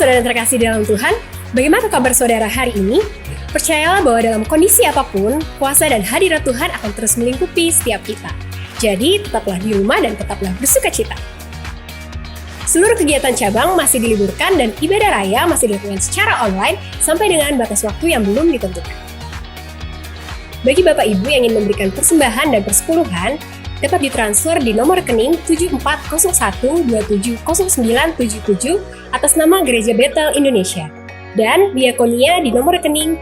saudara yang terkasih dalam Tuhan, bagaimana kabar saudara hari ini? Percayalah bahwa dalam kondisi apapun, kuasa dan hadirat Tuhan akan terus melingkupi setiap kita. Jadi, tetaplah di rumah dan tetaplah bersuka cita. Seluruh kegiatan cabang masih diliburkan dan ibadah raya masih dilakukan secara online sampai dengan batas waktu yang belum ditentukan. Bagi Bapak Ibu yang ingin memberikan persembahan dan persepuluhan, dapat ditransfer di nomor rekening 7401270977 atas nama Gereja Bethel Indonesia dan diakonia di nomor rekening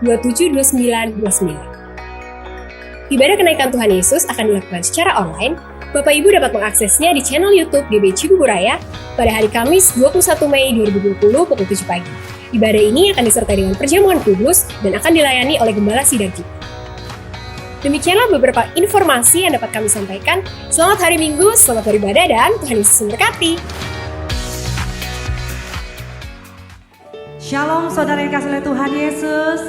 7401272929. Ibadah kenaikan Tuhan Yesus akan dilakukan secara online. Bapak Ibu dapat mengaksesnya di channel YouTube GBI Cibubur Raya pada hari Kamis 21 Mei 2020 pukul 7 pagi. Ibadah ini akan disertai dengan perjamuan kudus dan akan dilayani oleh Gembala Sidang kita. Demikianlah beberapa informasi yang dapat kami sampaikan. Selamat hari Minggu, selamat beribadah, dan Tuhan Yesus memberkati. Shalom saudara yang kasih oleh Tuhan Yesus.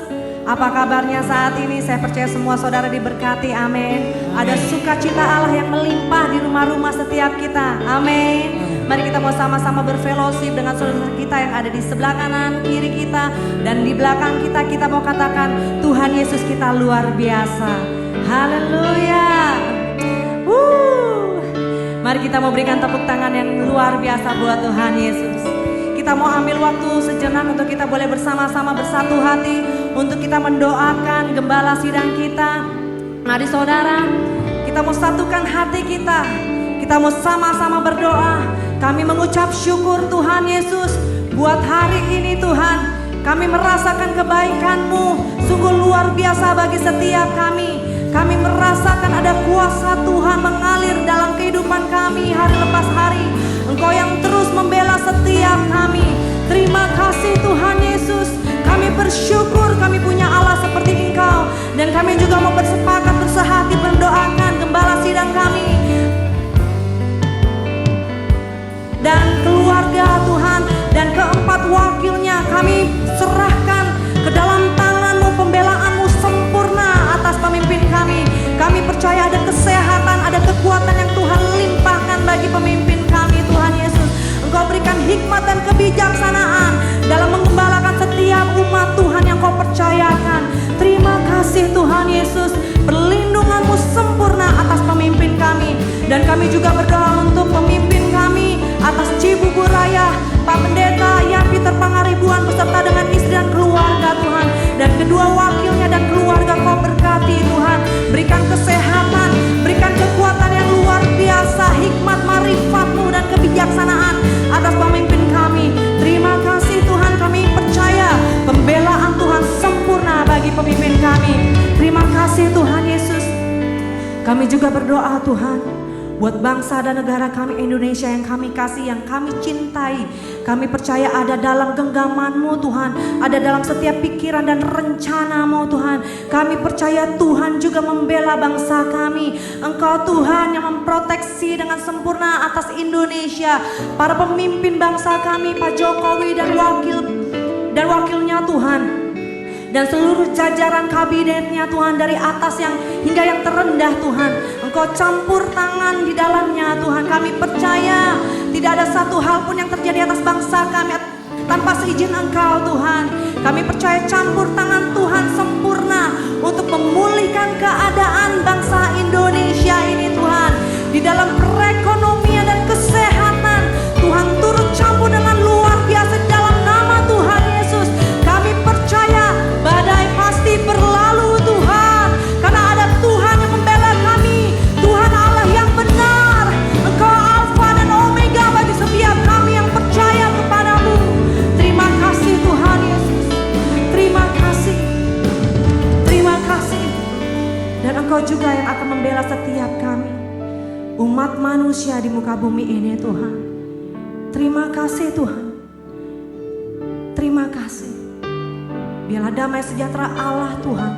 Apa kabarnya saat ini? Saya percaya semua saudara diberkati, amin. Ada sukacita Allah yang melimpah di rumah-rumah setiap kita, amin. Mari kita mau sama-sama berfellowship dengan saudara kita yang ada di sebelah kanan, kiri kita, dan di belakang kita. Kita mau katakan, Tuhan Yesus kita luar biasa. Haleluya. Mari kita mau berikan tepuk tangan yang luar biasa buat Tuhan Yesus. Kita mau ambil waktu sejenak untuk kita boleh bersama-sama bersatu hati untuk kita mendoakan gembala sidang kita. Mari saudara, kita mau satukan hati kita. Kita mau sama-sama berdoa. Kami mengucap syukur Tuhan Yesus buat hari ini Tuhan. Kami merasakan kebaikan-Mu sungguh luar biasa bagi setiap kami. Kami merasakan ada kuasa Tuhan mengalir dalam kehidupan kami hari lepas hari. Engkau yang terus membela setiap kami. Terima kasih Tuhan Yesus. Kami bersyukur kami punya Allah seperti Engkau. Dan kami juga mau bersepakat bersehati mendoakan gembala sidang kami dan keluarga Tuhan. Dan keempat wakilnya kami serahkan ke dalam tangan-Mu, pembelaan-Mu sempurna atas pemimpin kami. Kami percaya ada kesehatan, ada kekuatan yang Tuhan limpahkan bagi pemimpin kami Tuhan Yesus. Engkau berikan hikmat dan kebijaksanaan dalam mengembalakan setiap umat Tuhan yang Kau percayakan. Terima kasih Tuhan Yesus, perlindungan-Mu sempurna atas pemimpin kami. Dan kami juga berdoa untuk pemimpin kami atas Cibubur Raya, Pak Pendeta Yan Peter Pangaribuan beserta dengan istri dan keluarga Tuhan. Dan kedua wakilnya dan keluarga Kau berkati Tuhan. Berikan kesehatan, berikan kekuatan yang luar biasa, hikmat, marifat-Mu dan kebijaksanaan atas pemimpin kami. Terima kasih Tuhan, kami percaya pembelaan Tuhan sempurna bagi pemimpin kami. Terima kasih Tuhan Yesus. Kami juga berdoa Tuhan buat bangsa dan negara kami Indonesia yang kami kasih, yang kami cintai. Kami percaya ada dalam genggaman-Mu Tuhan, ada dalam setiap pikiran dan rencana-Mu Tuhan. Kami percaya Tuhan juga membela bangsa kami. Engkau Tuhan yang memproteksi dengan sempurna atas Indonesia. Para pemimpin bangsa kami, Pak Jokowi dan wakilnya Tuhan. Dan seluruh jajaran kabinetnya Tuhan, dari atas yang hingga yang terendah Tuhan. Engkau campur tangan di dalamnya Tuhan. Kami percaya tidak ada satu hal pun yang terjadi atas bangsa kami tanpa seizin Engkau Tuhan. Kami percaya campur tangan Tuhan sempurna untuk memulihkan keadaan bangsa Indonesia ini Tuhan. Di dalam perekonomian dan kesehatan Tuhan turut campur dengan luar biasa dalam nama Tuhan Yesus. Kami percaya badai pasti berlalu Tuhan, karena ada Tuhan yang membela kami. Tuhan Allah yang benar. Engkau Alfa dan Omega bagi setiap kami yang percaya kepada-Mu. Terima kasih Tuhan Yesus. Terima kasih. Terima kasih. Dan Engkau juga yang akan membela setiap kami, umat manusia di muka bumi ini Tuhan. Terima kasih Tuhan. Terima kasih. Biarlah damai sejahtera Allah Tuhan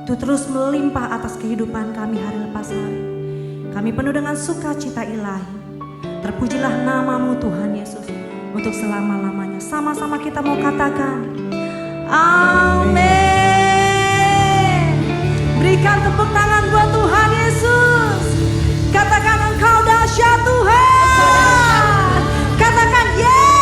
itu terus melimpah atas kehidupan kami hari lepas hari. Kami penuh dengan sukacita ilahi. Terpujilah nama-Mu Tuhan Yesus untuk selama-lamanya. Sama-sama kita mau katakan amin. Berikan tepuk tangan buat Tuhan Yesus. Katakan Engkau dahsyat Tuhan. Katakan yes.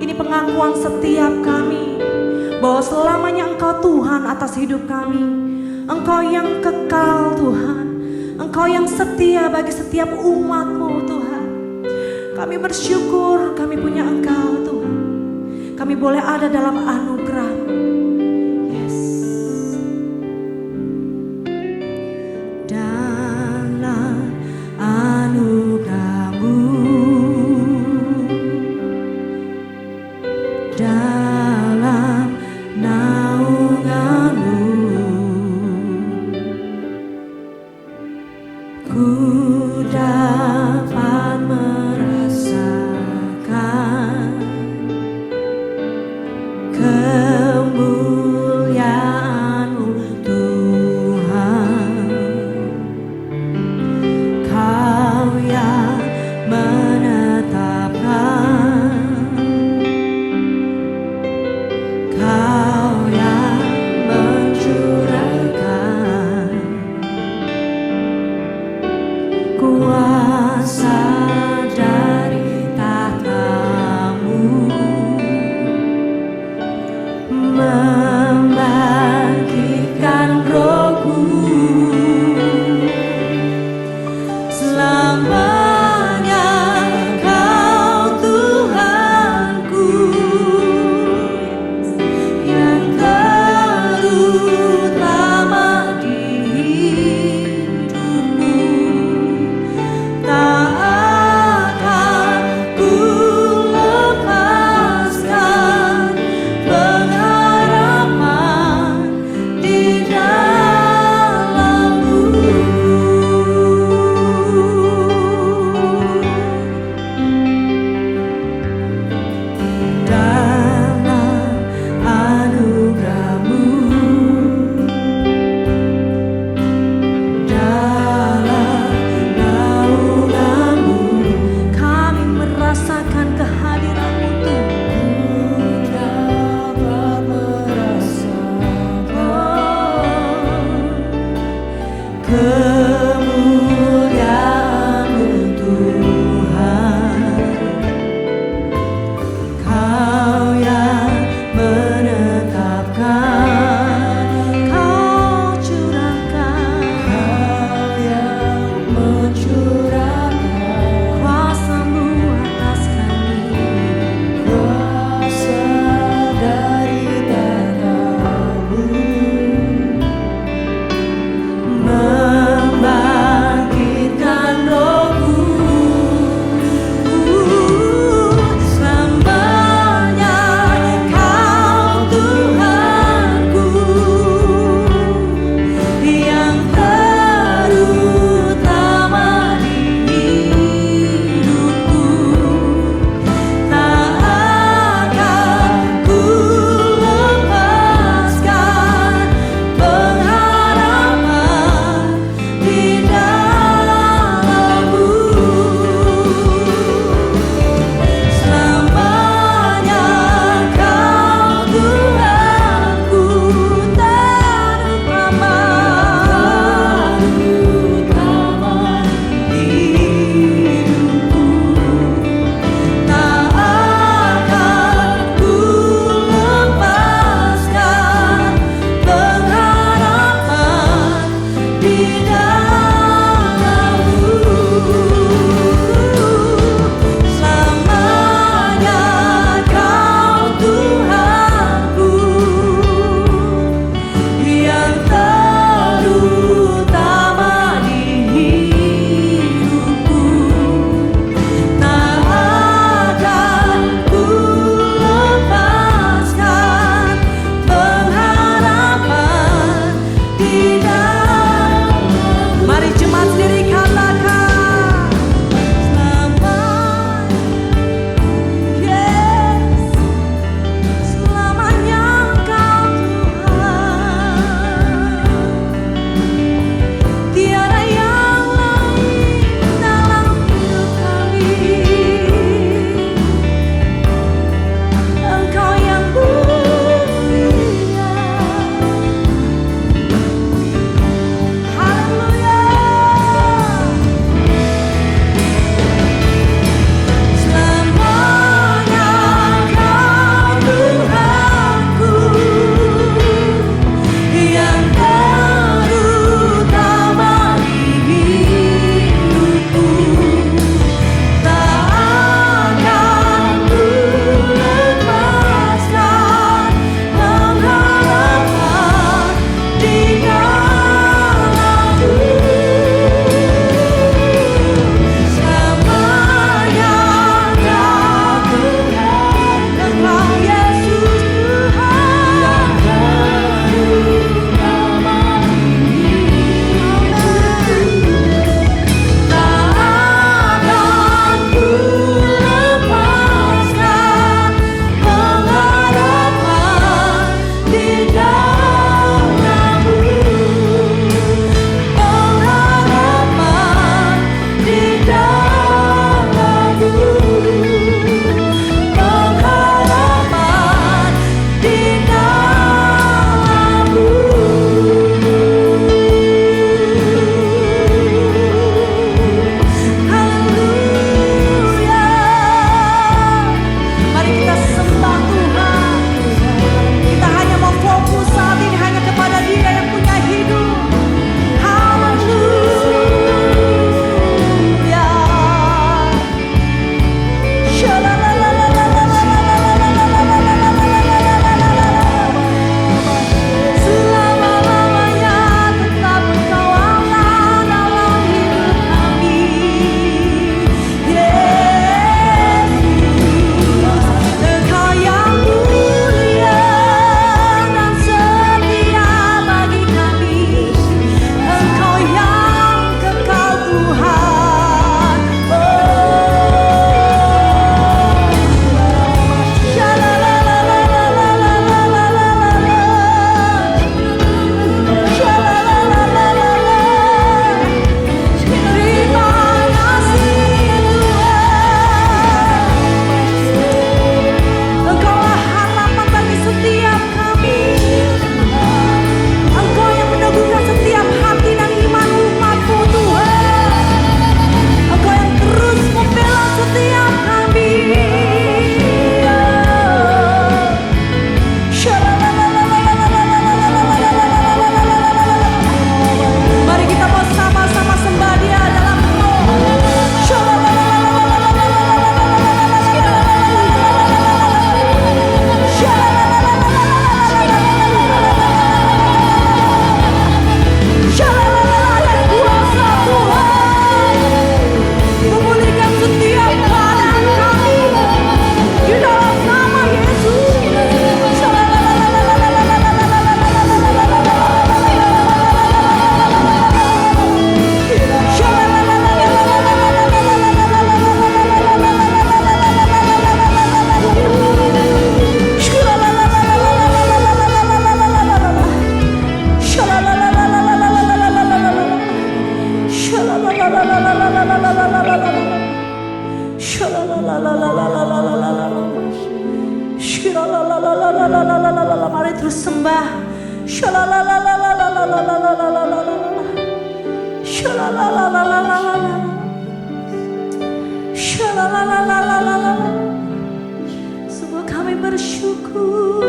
Ini pengakuan setiap kami bahwa selamanya Engkau Tuhan atas hidup kami. Engkau yang kekal Tuhan, Engkau yang setia bagi setiap umat-Mu Tuhan. Kami bersyukur kami punya Engkau Tuhan. Kami boleh ada dalam anugerah-Mu. Yes. Dalam anugerah-Mu, dalam naungan-Mu, ku dapat merasakan kemuliaan-Mu Tuhan. Kau yang menetapkan Mari terus sembah. Semua kami bersyukur.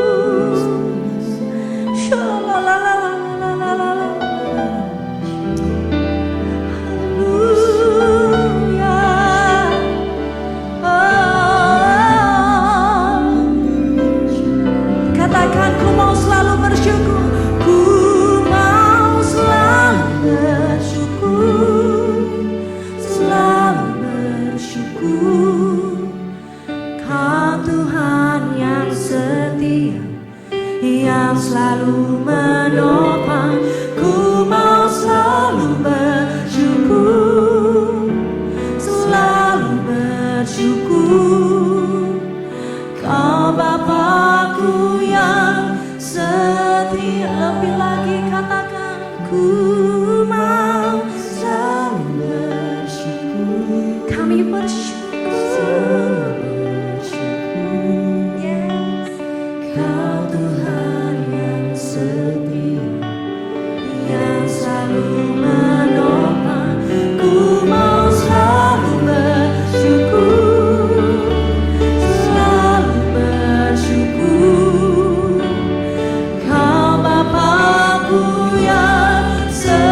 Katakan, ku mau selalu bersyukur. Ku mau selalu bersyukur, selalu bersyukur. Kau Tuhan yang setia, yang selalu menopang. Ku mau selalu bersyukur, selalu bersyukur. Kau Bapakku yang setia. Lebih lagi katakan, ku mau selalu bersyukur. Kami bersyukur. Yes. Kau Tuhan yang setia, yang selalu menopang. Ku mau selalu bersyukur, selalu bersyukur. Kau Bapakku yang setia.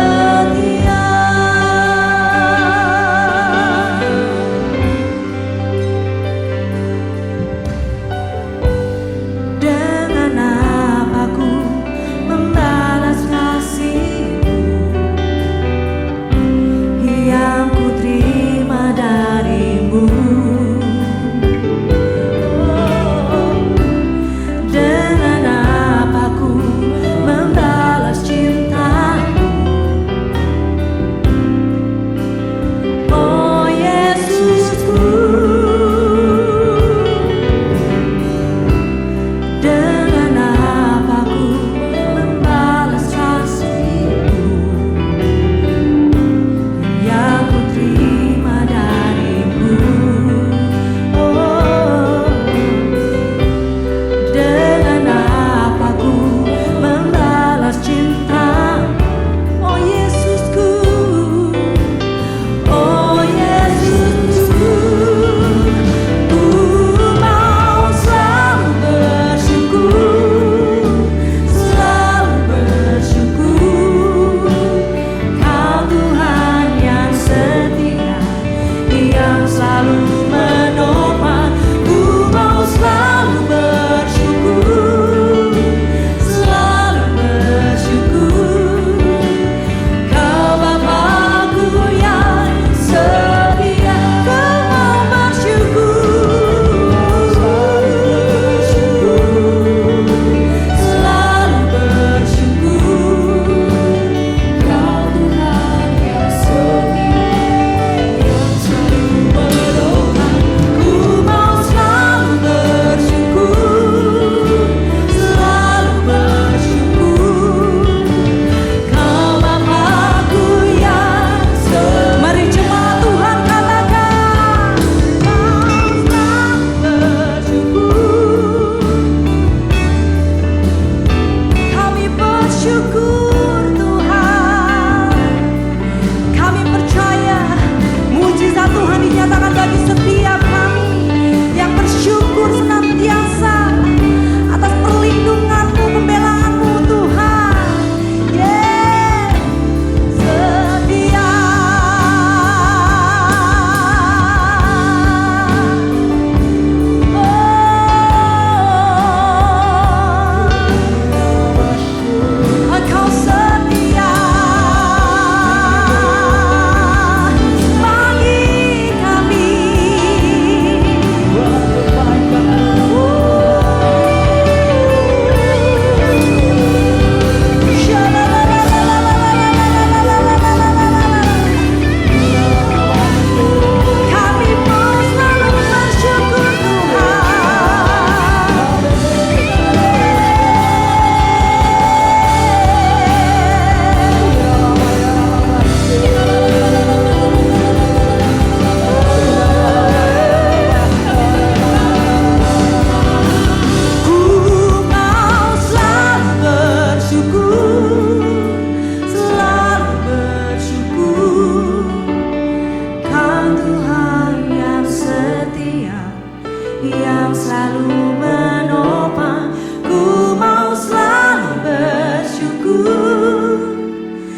selalu menopang, ku mau selalu bersyukur,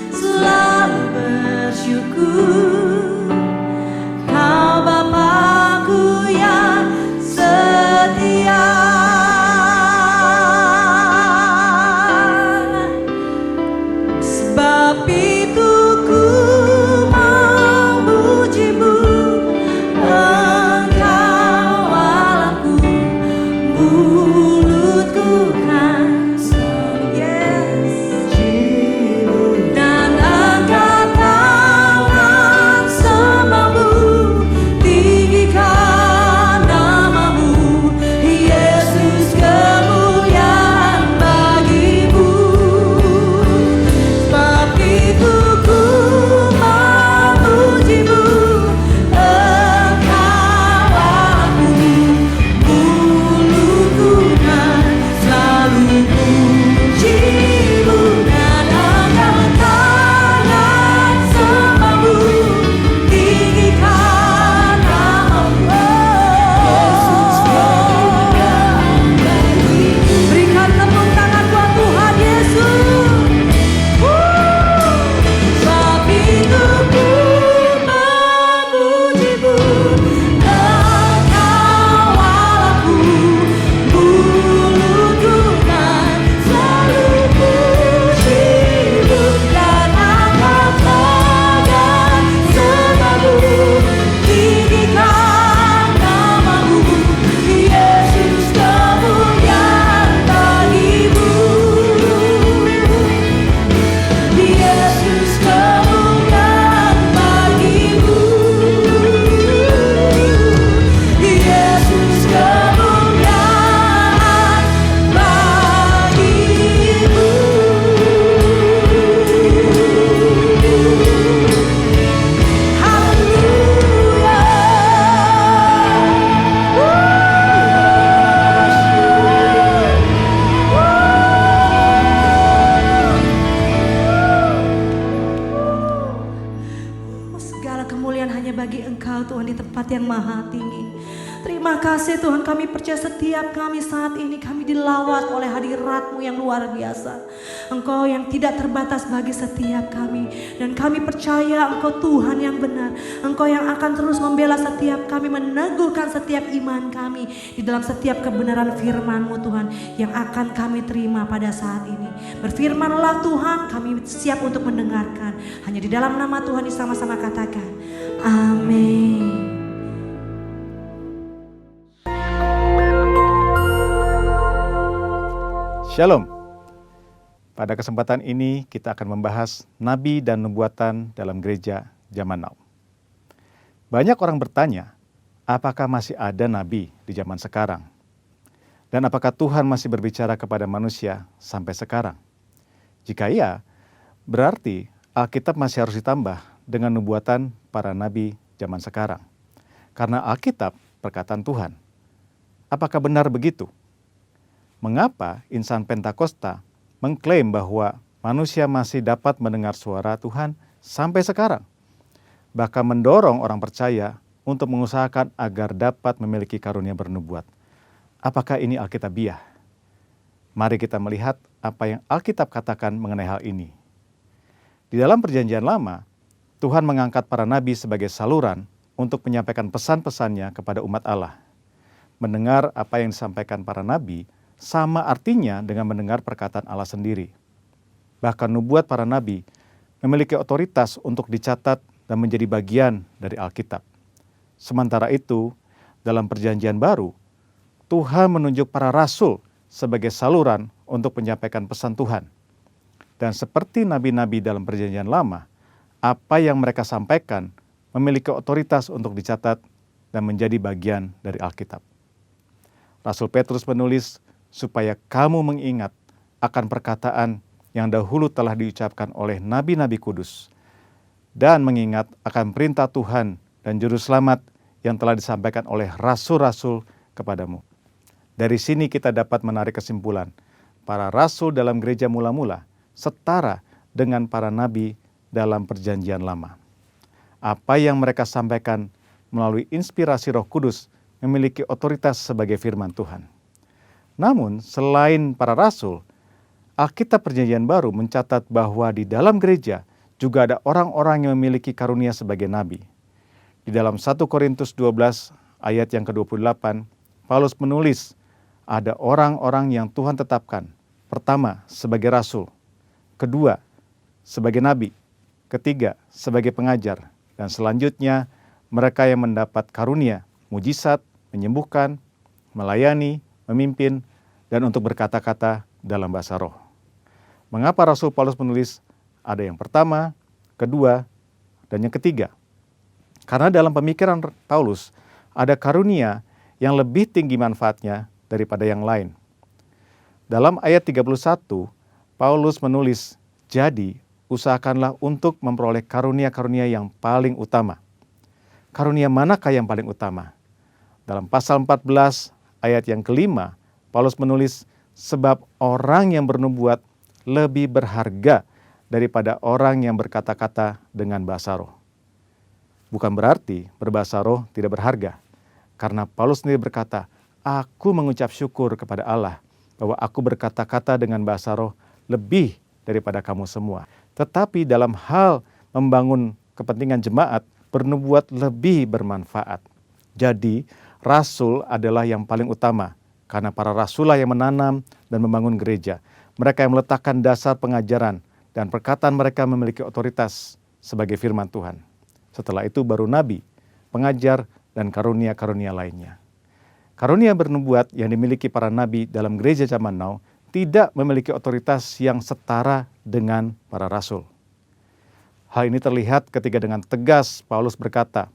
selalu bersyukur. Kau Bapakku yang setia. Sebab itu ku mau pujimu, Engkau Allahku, mulutku kan selalu dan angkat tangan sembahmu, tinggikan namamu, Yesus, kemuliaan bagimu. Sebab itu ku mau pujimu, Engkau Allahku, mulutku kan selalu pujimu, dan angkat tangan sembahmu, tinggikan namamu, Yesus, kemuliaan bagimu. Berikan tepuk tangan buat Tuhan Yesus. Sebab itu ku memujimu, Engkau Allahku, mulutku kan selalu pujimu, dan angkat tangan sembahmu, tinggikan namamu, Yesus, kemuliaan bagimu. Yesus, kemuliaan bagimu. Yesus, kemuliaan bagimu. Segala kemuliaan hanya bagi Engkau Tuhan di tempat yang maha tinggi. Terima kasih Tuhan, kami percaya setiap kami saat ini kami dilawat oleh hadirat-Mu yang luar biasa. Engkau yang tidak terbatas bagi setiap kami, dan kami percaya Engkau Tuhan yang benar. Engkau yang akan terus membela setiap kami, meneguhkan setiap iman kami di dalam setiap kebenaran firman-Mu Tuhan yang akan kami terima pada saat ini. Berfirmanlah Tuhan, kami siap untuk mendengarkan. Hanya di dalam nama Tuhan sama-sama katakan amin. Shalom. Pada kesempatan ini kita akan membahas nabi dan nubuatan dalam gereja zaman now. Banyak orang bertanya, apakah masih ada nabi di zaman sekarang? Dan apakah Tuhan masih berbicara kepada manusia sampai sekarang? Jika iya, berarti Alkitab masih harus ditambah dengan nubuatan para nabi zaman sekarang. Karena Alkitab perkataan Tuhan. Apakah benar begitu? Mengapa insan Pentakosta mengklaim bahwa manusia masih dapat mendengar suara Tuhan sampai sekarang? Bahkan mendorong orang percaya untuk mengusahakan agar dapat memiliki karunia bernubuat. Apakah ini Alkitabiah? Mari kita melihat apa yang Alkitab katakan mengenai hal ini. Di dalam Perjanjian Lama, Tuhan mengangkat para nabi sebagai saluran untuk menyampaikan pesan-pesannya kepada umat Allah. Mendengar apa yang disampaikan para nabi sama artinya dengan mendengar perkataan Allah sendiri. Bahkan nubuat para nabi memiliki otoritas untuk dicatat dan menjadi bagian dari Alkitab. Sementara itu, dalam Perjanjian Baru, Tuhan menunjuk para rasul sebagai saluran untuk menyampaikan pesan Tuhan. Dan seperti nabi-nabi dalam Perjanjian Lama, apa yang mereka sampaikan memiliki otoritas untuk dicatat dan menjadi bagian dari Alkitab. Rasul Petrus menulis, supaya kamu mengingat akan perkataan yang dahulu telah diucapkan oleh nabi-nabi kudus, dan mengingat akan perintah Tuhan dan juru selamat yang telah disampaikan oleh rasul-rasul kepadamu. Dari sini kita dapat menarik kesimpulan, para rasul dalam gereja mula-mula setara dengan para nabi dalam Perjanjian Lama. Apa yang mereka sampaikan melalui inspirasi Roh Kudus memiliki otoritas sebagai firman Tuhan. Namun, selain para rasul, Alkitab Perjanjian Baru mencatat bahwa di dalam gereja juga ada orang-orang yang memiliki karunia sebagai nabi. Di dalam 1 Korintus 12 ayat yang ke-28, Paulus menulis, ada orang-orang yang Tuhan tetapkan. Pertama, sebagai rasul. Kedua, sebagai nabi. Ketiga, sebagai pengajar. Dan selanjutnya, mereka yang mendapat karunia, mujizat, menyembuhkan, melayani, memimpin, dan untuk berkata-kata dalam bahasa roh. Mengapa Rasul Paulus menulis ada yang pertama, kedua, dan yang ketiga? Karena dalam pemikiran Paulus ada karunia yang lebih tinggi manfaatnya daripada yang lain. Dalam ayat 31, Paulus menulis, jadi usahakanlah untuk memperoleh karunia-karunia yang paling utama. Karunia manakah yang paling utama? Dalam pasal 14 ayat yang kelima, Paulus menulis, sebab orang yang bernubuat lebih berharga daripada orang yang berkata-kata dengan bahasa roh. Bukan berarti berbahasa roh tidak berharga. Karena Paulus sendiri berkata, aku mengucap syukur kepada Allah bahwa aku berkata-kata dengan bahasa roh lebih daripada kamu semua. Tetapi dalam hal membangun kepentingan jemaat, bernubuat lebih bermanfaat. Jadi, rasul adalah yang paling utama. Karena para rasul lah yang menanam dan membangun gereja. Mereka yang meletakkan dasar pengajaran dan perkataan mereka memiliki otoritas sebagai firman Tuhan. Setelah itu baru nabi, pengajar, dan karunia-karunia lainnya. Karunia bernubuat yang dimiliki para nabi dalam gereja zaman now tidak memiliki otoritas yang setara dengan para rasul. Hal ini terlihat ketika dengan tegas Paulus berkata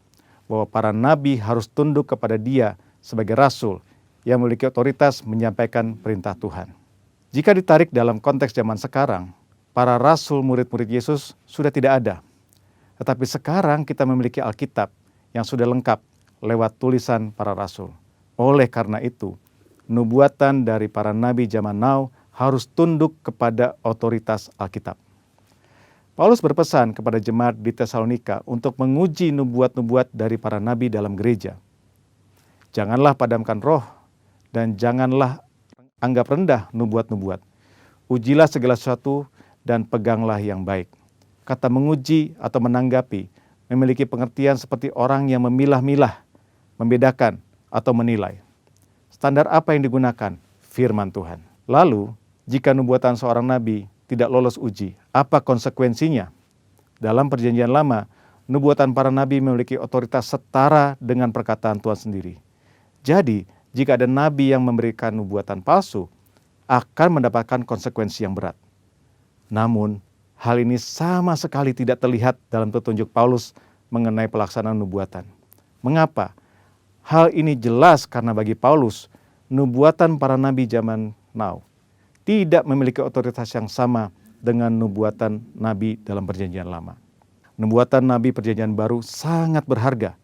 bahwa para nabi harus tunduk kepada dia sebagai rasul yang memiliki otoritas menyampaikan perintah Tuhan. Jika ditarik dalam konteks zaman sekarang, para rasul murid-murid Yesus sudah tidak ada. Tetapi sekarang kita memiliki Alkitab yang sudah lengkap lewat tulisan para rasul. Oleh karena itu, nubuatan dari para nabi zaman now harus tunduk kepada otoritas Alkitab. Paulus berpesan kepada jemaat di Tesalonika untuk menguji nubuat-nubuat dari para nabi dalam gereja. Janganlah padamkan roh dan janganlah anggap rendah nubuat-nubuat. Ujilah segala sesuatu dan peganglah yang baik. Kata menguji atau menanggapi memiliki pengertian seperti orang yang memilah-milah, membedakan atau menilai. Standar apa yang digunakan? Firman Tuhan. Lalu, jika nubuatan seorang nabi tidak lolos uji, apa konsekuensinya? Dalam Perjanjian Lama, nubuatan para nabi memiliki otoritas setara dengan perkataan Tuhan sendiri. Jadi, jika ada nabi yang memberikan nubuatan palsu, akan mendapatkan konsekuensi yang berat. Namun, hal ini sama sekali tidak terlihat dalam petunjuk Paulus mengenai pelaksanaan nubuatan. Mengapa? Hal ini jelas karena bagi Paulus, nubuatan para nabi zaman now tidak memiliki otoritas yang sama dengan nubuatan nabi dalam Perjanjian Lama. Nubuatan nabi Perjanjian Baru sangat berharga,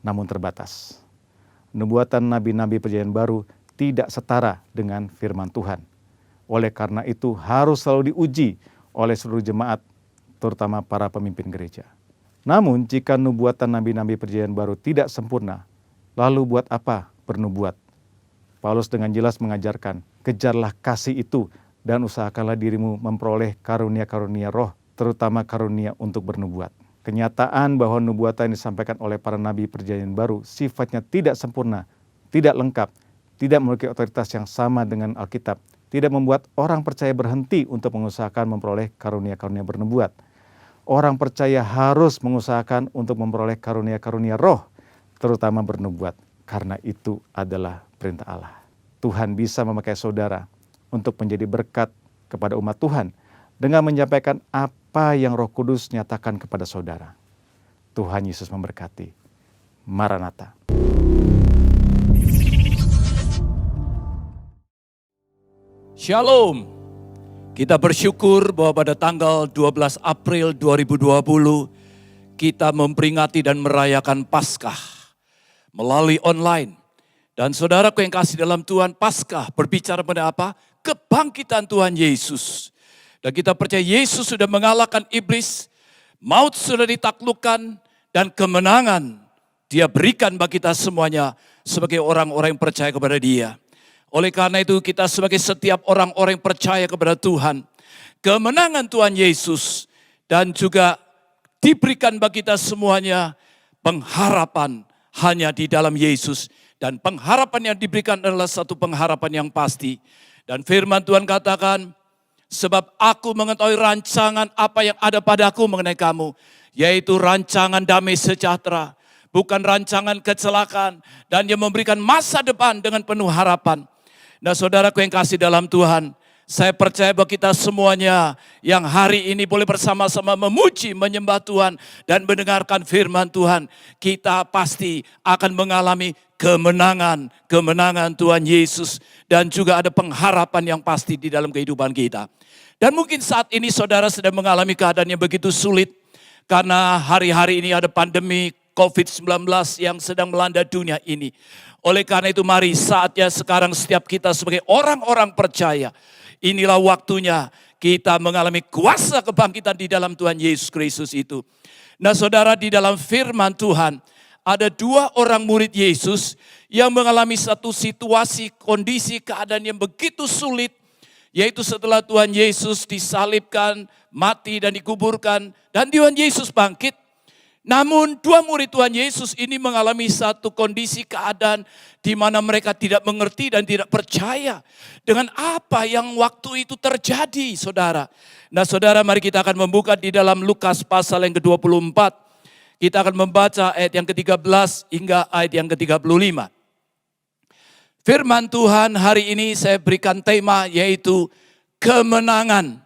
namun terbatas. Nubuatan nabi-nabi Perjanjian Baru tidak setara dengan firman Tuhan. Oleh karena itu harus selalu diuji oleh seluruh jemaat, terutama para pemimpin gereja. Namun jika nubuatan nabi-nabi Perjanjian Baru tidak sempurna, lalu buat apa bernubuat? Paulus dengan jelas mengajarkan, kejarlah kasih itu dan usahakanlah dirimu memperoleh karunia-karunia roh, terutama karunia untuk bernubuat. Kenyataan bahwa nubuatan yang disampaikan oleh para nabi Perjanjian Baru sifatnya tidak sempurna, tidak lengkap, tidak memiliki otoritas yang sama dengan Alkitab, tidak membuat orang percaya berhenti untuk mengusahakan memperoleh karunia-karunia bernubuat. Orang percaya harus mengusahakan untuk memperoleh karunia-karunia roh, terutama bernubuat, karena itu adalah perintah Allah. Tuhan bisa memakai saudara untuk menjadi berkat kepada umat Tuhan dengan menyampaikan apa yang Roh Kudus nyatakan kepada saudara. Tuhan Yesus memberkati. Maranatha. Shalom. Kita bersyukur bahwa pada tanggal 12 April 2020 kita memperingati dan merayakan Paskah melalui online. Dan saudaraku yang kasih dalam Tuhan, Paskah berbicara pada apa? Kebangkitan Tuhan Yesus. Dan kita percaya Yesus sudah mengalahkan iblis, maut sudah ditaklukkan, dan kemenangan Dia berikan bagi kita semuanya sebagai orang-orang yang percaya kepada Dia. Oleh karena itu kita sebagai setiap orang-orang yang percaya kepada Tuhan, kemenangan Tuhan Yesus dan juga diberikan bagi kita semuanya pengharapan hanya di dalam Yesus. Dan pengharapan yang diberikan adalah satu pengharapan yang pasti. Dan firman Tuhan katakan, sebab aku mengetahui rancangan apa yang ada padaku mengenai kamu, yaitu rancangan damai sejahtera, bukan rancangan kecelakaan, dan Dia memberikan masa depan dengan penuh harapan. Nah saudaraku yang kasih dalam Tuhan, saya percaya bahwa kita semuanya yang hari ini boleh bersama-sama memuji, menyembah Tuhan dan mendengarkan firman Tuhan, kita pasti akan mengalami kemenangan Tuhan Yesus dan juga ada pengharapan yang pasti di dalam kehidupan kita. Dan mungkin saat ini saudara sedang mengalami keadaan yang begitu sulit karena hari-hari ini ada pandemi COVID-19 yang sedang melanda dunia ini. Oleh karena itu mari saatnya sekarang setiap kita sebagai orang-orang percaya, inilah waktunya kita mengalami kuasa kebangkitan di dalam Tuhan Yesus Kristus itu. Nah saudara, di dalam firman Tuhan ada 2 orang murid Yesus yang mengalami satu situasi, kondisi, keadaan yang begitu sulit. Yaitu setelah Tuhan Yesus disalibkan, mati dan dikuburkan dan Tuhan Yesus bangkit. Namun 2 murid Tuhan Yesus ini mengalami satu kondisi keadaan di mana mereka tidak mengerti dan tidak percaya dengan apa yang waktu itu terjadi, saudara. Nah saudara, mari kita akan membuka di dalam Lukas pasal yang ke-24. Kita akan membaca ayat yang ke-13 hingga ayat yang ke-35. Firman Tuhan hari ini saya berikan tema yaitu kemenangan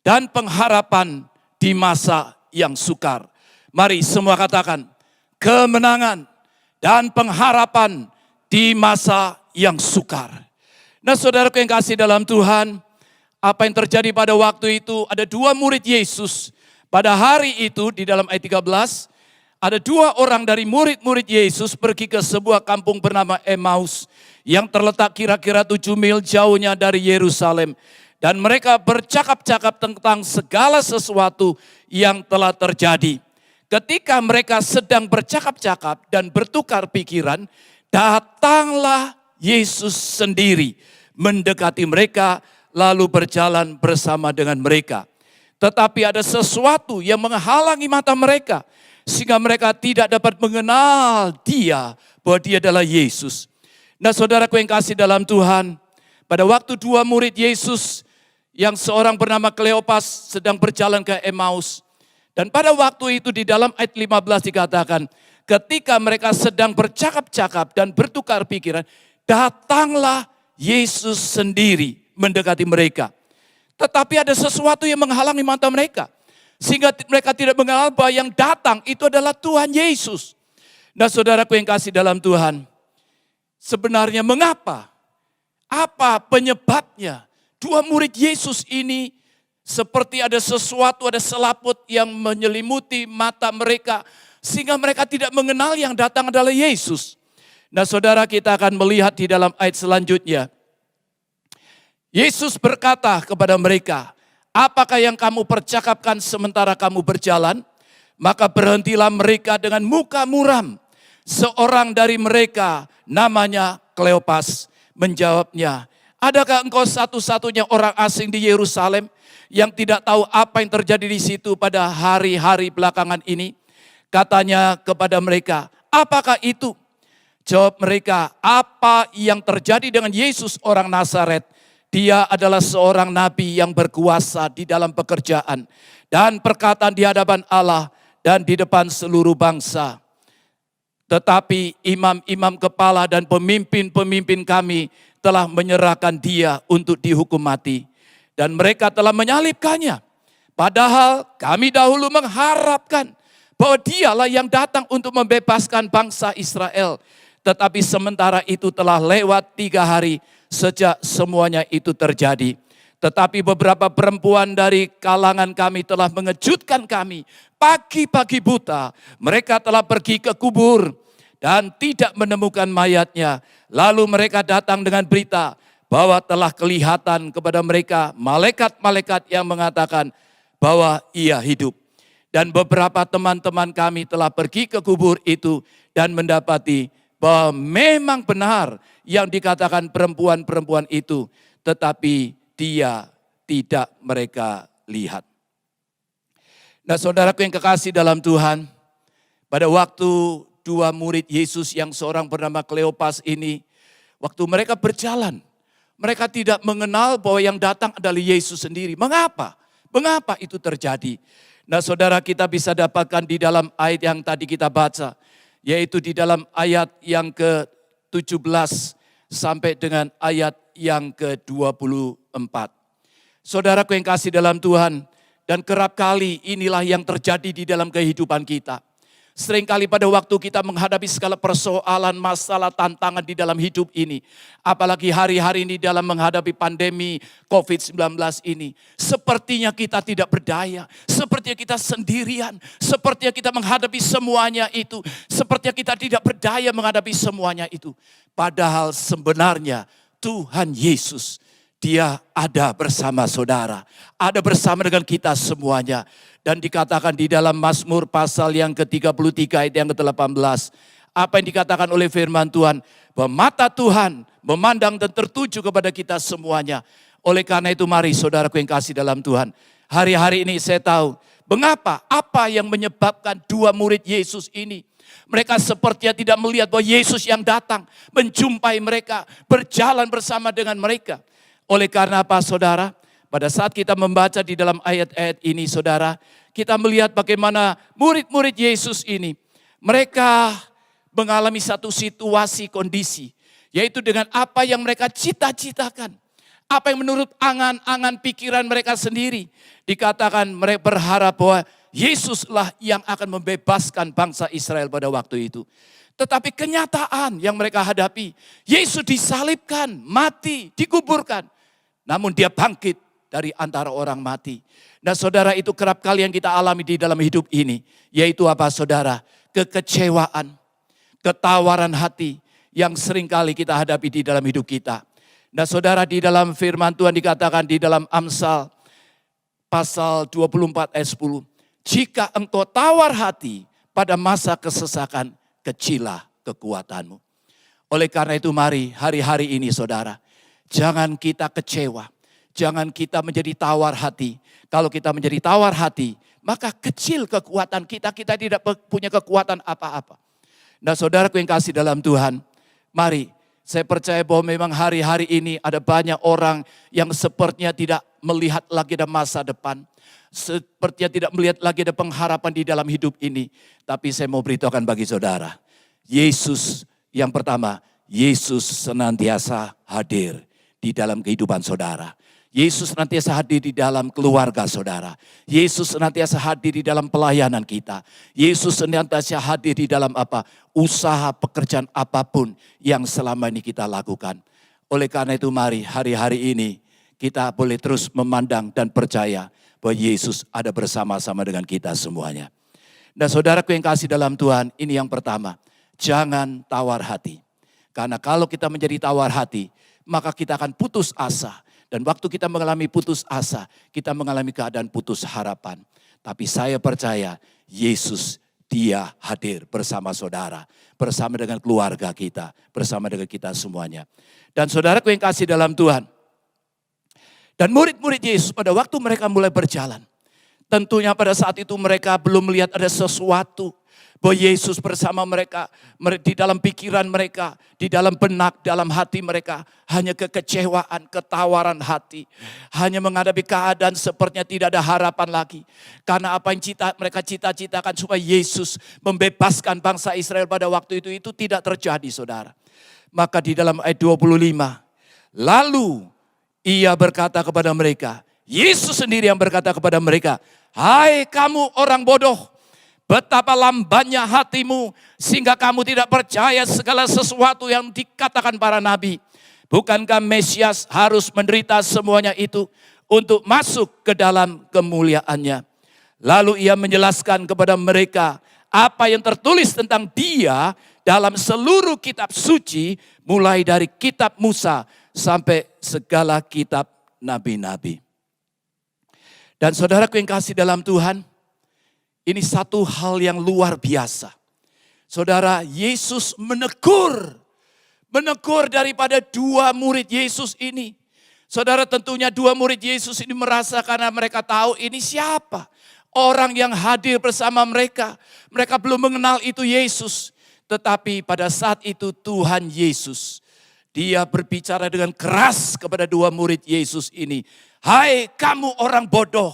dan pengharapan di masa yang sukar. Mari semua katakan, kemenangan dan pengharapan di masa yang sukar. Nah saudaraku yang kasih dalam Tuhan, apa yang terjadi pada waktu itu, ada 2 murid Yesus. Pada hari itu di dalam ayat 13, ada 2 orang dari murid-murid Yesus pergi ke sebuah kampung bernama Emmaus yang terletak kira-kira 7 mil jauhnya dari Yerusalem. Dan mereka bercakap-cakap tentang segala sesuatu yang telah terjadi. Ketika mereka sedang bercakap-cakap dan bertukar pikiran, datanglah Yesus sendiri mendekati mereka lalu berjalan bersama dengan mereka. Tetapi ada sesuatu yang menghalangi mata mereka sehingga mereka tidak dapat mengenal Dia, bahwa Dia adalah Yesus. Nah saudaraku yang kasih dalam Tuhan, pada waktu 2 murid Yesus yang seorang bernama Kleopas sedang berjalan ke Emmaus. Dan pada waktu itu di dalam ayat 15 dikatakan, ketika mereka sedang bercakap-cakap dan bertukar pikiran, datanglah Yesus sendiri mendekati mereka. Tetapi ada sesuatu yang menghalangi mata mereka. Sehingga mereka tidak mengenal bahwa yang datang itu adalah Tuhan Yesus. Nah saudaraku yang kasih dalam Tuhan, sebenarnya mengapa? Apa penyebabnya? 2 murid Yesus ini seperti ada sesuatu, ada selaput yang menyelimuti mata mereka. Sehingga mereka tidak mengenal yang datang adalah Yesus. Nah saudara, kita akan melihat di dalam ayat selanjutnya. Yesus berkata kepada mereka, apakah yang kamu percakapkan sementara kamu berjalan? Maka berhentilah mereka dengan muka muram. Seorang dari mereka namanya Kleopas menjawabnya, adakah engkau satu-satunya orang asing di Yerusalem yang tidak tahu apa yang terjadi di situ pada hari-hari belakangan ini? Katanya kepada mereka, apakah itu? Jawab mereka, apa yang terjadi dengan Yesus orang Nazaret? Dia adalah seorang nabi yang berkuasa di dalam pekerjaan dan perkataan di hadapan Allah dan di depan seluruh bangsa. Tetapi imam-imam kepala dan pemimpin-pemimpin kami telah menyerahkan dia untuk dihukum mati. Dan mereka telah menyalibkannya. Padahal kami dahulu mengharapkan bahwa dialah yang datang untuk membebaskan bangsa Israel. Tetapi sementara itu telah lewat 3 hari sejak semuanya itu terjadi. Tetapi beberapa perempuan dari kalangan kami telah mengejutkan kami. Pagi-pagi buta mereka telah pergi ke kubur dan tidak menemukan mayatnya. Lalu mereka datang dengan berita bahwa telah kelihatan kepada mereka malaikat-malaikat yang mengatakan bahwa ia hidup. Dan beberapa teman-teman kami telah pergi ke kubur itu dan mendapati bahwa memang benar yang dikatakan perempuan-perempuan itu, tetapi dia tidak mereka lihat. Nah, saudaraku yang kekasih dalam Tuhan, pada waktu dua murid Yesus yang seorang bernama Kleopas ini, waktu mereka berjalan, mereka tidak mengenal bahwa yang datang adalah Yesus sendiri. Mengapa? Mengapa itu terjadi? Nah, saudara, kita bisa dapatkan di dalam ayat yang tadi kita baca, yaitu di dalam ayat yang ke-17 sampai dengan ayat yang ke-24. Saudaraku yang kasih dalam Tuhan, dan kerap kali inilah yang terjadi di dalam kehidupan kita. Seringkali pada waktu kita menghadapi segala persoalan, masalah, tantangan di dalam hidup ini. Apalagi hari-hari ini dalam menghadapi pandemi COVID-19 ini. Sepertinya kita tidak berdaya. Sepertinya kita sendirian. Sepertinya kita menghadapi semuanya itu. Sepertinya kita tidak berdaya menghadapi semuanya itu. Padahal sebenarnya Tuhan Yesus, Dia ada bersama saudara. Ada bersama dengan kita semuanya. Dan dikatakan di dalam Mazmur pasal yang ke-33 ayat yang ke-18. Apa yang dikatakan oleh firman Tuhan. Bahwa mata Tuhan memandang dan tertuju kepada kita semuanya. Oleh karena itu mari saudaraku yang kasih dalam Tuhan. Hari-hari ini saya tahu. Mengapa? Apa yang menyebabkan dua murid Yesus ini. Mereka sepertinya tidak melihat bahwa Yesus yang datang. Menjumpai mereka. Berjalan bersama dengan mereka. Oleh karena apa saudara? Pada saat kita membaca di dalam ayat-ayat ini saudara, kita melihat bagaimana murid-murid Yesus ini, mereka mengalami satu situasi kondisi, yaitu dengan apa yang mereka cita-citakan. Apa yang menurut angan-angan pikiran mereka sendiri. Dikatakan mereka berharap bahwa Yesuslah yang akan membebaskan bangsa Israel pada waktu itu. Tetapi kenyataan yang mereka hadapi, Yesus disalibkan, mati, dikuburkan. Namun dia bangkit dari antara orang mati. Nah saudara, itu kerap kali yang kita alami di dalam hidup ini. Yaitu apa saudara? Kekecewaan, ketawaran hati yang sering kali kita hadapi di dalam hidup kita. Nah saudara, di dalam firman Tuhan dikatakan di dalam Amsal pasal 24 ayat 10. Jika engkau tawar hati pada masa kesesakan, kecilah kekuatanmu. Oleh karena itu mari hari-hari ini saudara, jangan kita kecewa, jangan kita menjadi tawar hati. Kalau kita menjadi tawar hati, maka kecil kekuatan kita, kita tidak punya kekuatan apa-apa. Nah saudaraku yang kasih dalam Tuhan, mari saya percaya bahwa memang hari-hari ini ada banyak orang yang sepertinya tidak melihat lagi ada masa depan. Sepertinya tidak melihat lagi ada pengharapan di dalam hidup ini. Tapi saya mau beritahukan bagi saudara, Yesus yang pertama, Yesus senantiasa hadir di dalam kehidupan saudara. Yesus senantiasa hadir di dalam keluarga saudara. Yesus senantiasa hadir di dalam pelayanan kita. Yesus senantiasa hadir di dalam apa? Usaha pekerjaan apapun yang selama ini kita lakukan. Oleh karena itu mari hari-hari ini kita boleh terus memandang dan percaya bahwa Yesus ada bersama-sama dengan kita semuanya. Nah saudaraku yang kasih dalam Tuhan, ini yang pertama. Jangan tawar hati. Karena kalau kita menjadi tawar hati, maka kita akan putus asa. Dan waktu kita mengalami putus asa, kita mengalami keadaan putus harapan. Tapi saya percaya Yesus, Dia hadir bersama saudara, bersama dengan keluarga kita, bersama dengan kita semuanya. Dan saudaraku yang kasih dalam Tuhan, dan murid-murid Yesus pada waktu mereka mulai berjalan, tentunya pada saat itu mereka belum melihat ada sesuatu bahwa Yesus bersama mereka, di dalam pikiran mereka, di dalam benak, dalam hati mereka, hanya kekecewaan, ketawaran hati. Hanya menghadapi keadaan sepertinya tidak ada harapan lagi. Karena apa yang mereka cita-citakan supaya Yesus membebaskan bangsa Israel pada waktu itu tidak terjadi saudara. Maka di dalam ayat 25, lalu Ia berkata kepada mereka, Yesus sendiri yang berkata kepada mereka, hai kamu orang bodoh, betapa lambannya hatimu sehingga kamu tidak percaya segala sesuatu yang dikatakan para nabi. Bukankah Mesias harus menderita semuanya itu untuk masuk ke dalam kemuliaannya? Lalu Ia menjelaskan kepada mereka apa yang tertulis tentang Dia dalam seluruh kitab suci, mulai dari kitab Musa sampai segala kitab nabi-nabi. Dan saudaraku yang kasih dalam Tuhan, ini satu hal yang luar biasa. Saudara, Yesus menegur daripada dua murid Yesus ini. Saudara, tentunya dua murid Yesus ini merasa karena mereka tahu ini siapa. Orang yang hadir bersama mereka. Mereka belum mengenal itu Yesus. Tetapi pada saat itu Tuhan Yesus, dia berbicara dengan keras kepada dua murid Yesus ini. Hai kamu orang bodoh.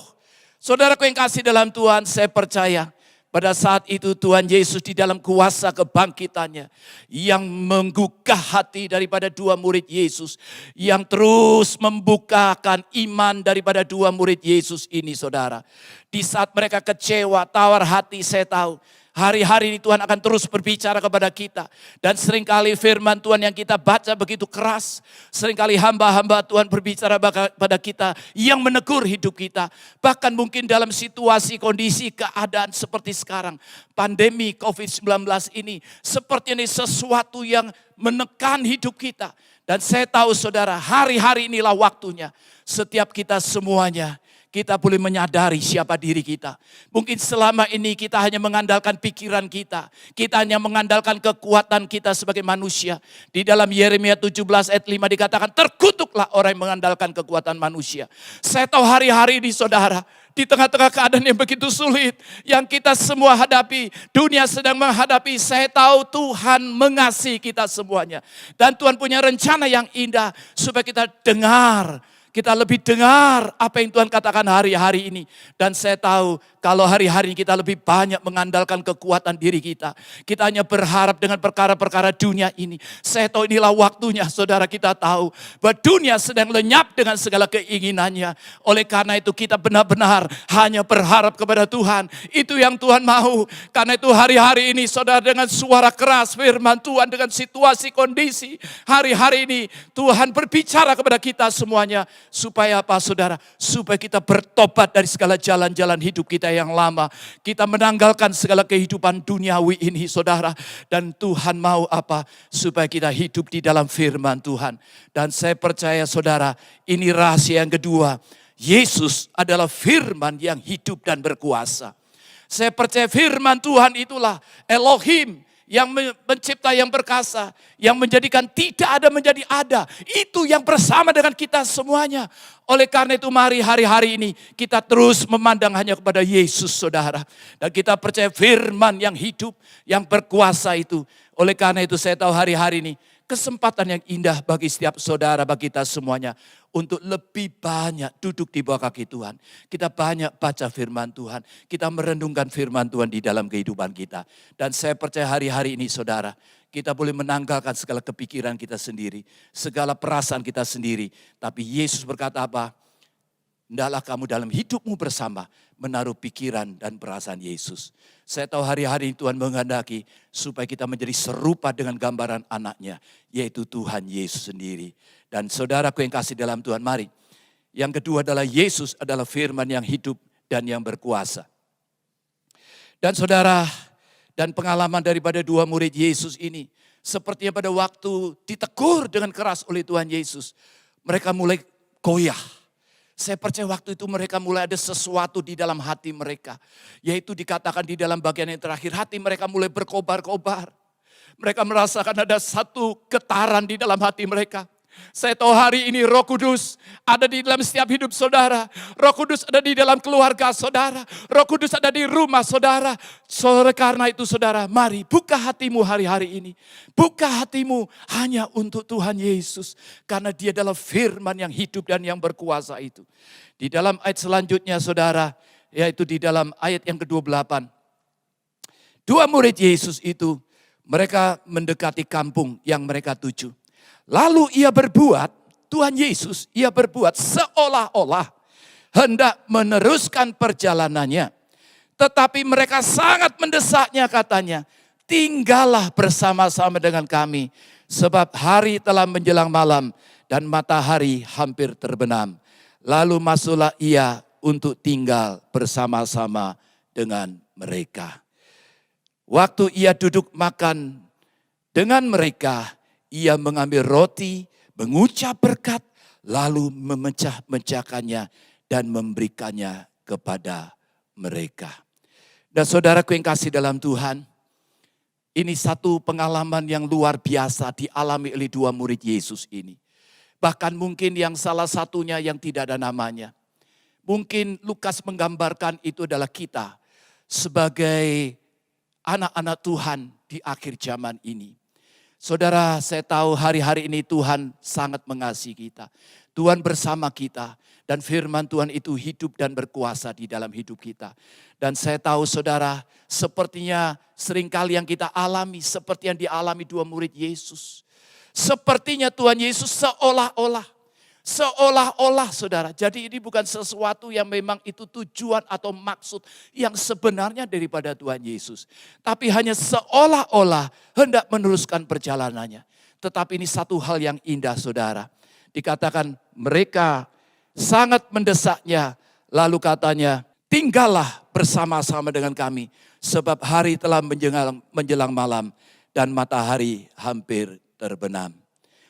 Saudaraku yang kasih dalam Tuhan, saya percaya pada saat itu Tuhan Yesus di dalam kuasa kebangkitannya yang menggugah hati daripada dua murid Yesus, yang terus membukakan iman daripada dua murid Yesus ini, saudara. Di saat mereka kecewa, tawar hati, saya tahu hari-hari ini Tuhan akan terus berbicara kepada kita. Dan seringkali firman Tuhan yang kita baca begitu keras. Seringkali hamba-hamba Tuhan berbicara pada kita yang menegur hidup kita. Bahkan mungkin dalam situasi, kondisi, keadaan seperti sekarang. Pandemi COVID-19 ini seperti ini sesuatu yang menekan hidup kita. Dan saya tahu saudara, hari-hari inilah waktunya. Setiap kita semuanya, kita boleh menyadari siapa diri kita. Mungkin selama ini kita hanya mengandalkan pikiran kita. Kita hanya mengandalkan kekuatan kita sebagai manusia. Di dalam Yeremia 17 ayat 5 dikatakan, terkutuklah orang yang mengandalkan kekuatan manusia. Saya tahu hari-hari ini saudara, di tengah-tengah keadaan yang begitu sulit, yang kita semua hadapi, dunia sedang menghadapi, saya tahu Tuhan mengasihi kita semuanya. Dan Tuhan punya rencana yang indah supaya kita dengar. Kita lebih dengar apa yang Tuhan katakan hari-hari ini. Dan saya tahu kalau hari-hari ini kita lebih banyak mengandalkan kekuatan diri kita. Kita hanya berharap dengan perkara-perkara dunia ini. Saya tahu inilah waktunya saudara, kita tahu bahwa dunia sedang lenyap dengan segala keinginannya. Oleh karena itu kita benar-benar hanya berharap kepada Tuhan. Itu yang Tuhan mau. Karena itu hari-hari ini saudara, dengan suara keras firman Tuhan, dengan situasi kondisi hari-hari ini Tuhan berbicara kepada kita semuanya. Supaya apa saudara? Supaya kita bertobat dari segala jalan-jalan hidup kita yang lama. Kita menanggalkan segala kehidupan duniawi ini saudara. Dan Tuhan mau apa? Supaya kita hidup di dalam firman Tuhan. Dan saya percaya saudara, ini rahasia yang kedua. Yesus adalah firman yang hidup dan berkuasa. Saya percaya firman Tuhan itulah Elohim, yang mencipta, yang berkasa, yang menjadikan tidak ada menjadi ada. Itu yang bersama dengan kita semuanya. Oleh karena itu mari hari-hari ini kita terus memandang hanya kepada Yesus saudara. Dan kita percaya firman yang hidup, yang berkuasa itu. Oleh karena itu saya tahu hari-hari ini kesempatan yang indah bagi setiap saudara, bagi kita semuanya. Untuk lebih banyak duduk di bawah kaki Tuhan. Kita banyak baca firman Tuhan. Kita merenungkan firman Tuhan di dalam kehidupan kita. Dan saya percaya hari-hari ini saudara, kita boleh menanggalkan segala kepikiran kita sendiri. Segala perasaan kita sendiri. Tapi Yesus berkata apa? Hendaklah kamu dalam hidupmu bersama menaruh pikiran dan perasaan Yesus. Saya tahu hari-hari Tuhan menghendaki supaya kita menjadi serupa dengan gambaran anaknya, yaitu Tuhan Yesus sendiri. Dan saudaraku yang kasih dalam Tuhan, mari. Yang kedua adalah Yesus adalah firman yang hidup dan yang berkuasa. Dan saudara, dan pengalaman daripada dua murid Yesus ini, sepertinya pada waktu ditegur dengan keras oleh Tuhan Yesus, mereka mulai goyah. Saya percaya waktu itu mereka mulai ada sesuatu di dalam hati mereka. Yaitu dikatakan di dalam bagian yang terakhir, hati mereka mulai berkobar-kobar. Mereka merasakan ada satu getaran di dalam hati mereka. Saya tahu hari ini Roh Kudus ada di dalam setiap hidup saudara. Roh Kudus ada di dalam keluarga saudara. Roh Kudus ada di rumah saudara. Karena itu saudara, mari buka hatimu hari-hari ini. Buka hatimu hanya untuk Tuhan Yesus. Karena dia adalah firman yang hidup dan yang berkuasa itu. Di dalam ayat selanjutnya saudara, yaitu di dalam ayat yang ke-28. Dua murid Yesus itu, mereka mendekati kampung yang mereka tuju. Lalu ia berbuat, Tuhan Yesus, ia berbuat seolah-olah hendak meneruskan perjalanannya. Tetapi mereka sangat mendesaknya katanya, tinggallah bersama-sama dengan kami. Sebab hari telah menjelang malam dan matahari hampir terbenam. Lalu masuklah ia untuk tinggal bersama-sama dengan mereka. Waktu ia duduk makan dengan mereka, ia mengambil roti, mengucap berkat, lalu memecah-mecahkannya dan memberikannya kepada mereka. Dan saudaraku yang kasih dalam Tuhan, Ini satu pengalaman yang luar biasa dialami oleh dua murid Yesus ini. Bahkan mungkin yang salah satunya yang tidak ada namanya. Mungkin Lukas menggambarkan itu adalah kita sebagai anak-anak Tuhan di akhir zaman ini. Saudara, saya tahu hari-hari ini Tuhan sangat mengasihi kita. Tuhan bersama kita dan firman Tuhan itu hidup dan berkuasa di dalam hidup kita. Dan saya tahu saudara, sepertinya seringkali yang kita alami seperti yang dialami dua murid Yesus. Sepertinya Tuhan Yesus seolah-olah saudara. Jadi ini bukan sesuatu yang memang itu tujuan atau maksud yang sebenarnya daripada Tuhan Yesus. Tapi hanya seolah-olah hendak meneruskan perjalanannya. Tetapi ini satu hal yang indah saudara. Dikatakan mereka sangat mendesaknya. Lalu katanya, tinggallah bersama-sama dengan kami. Sebab hari telah menjelang malam dan matahari hampir terbenam.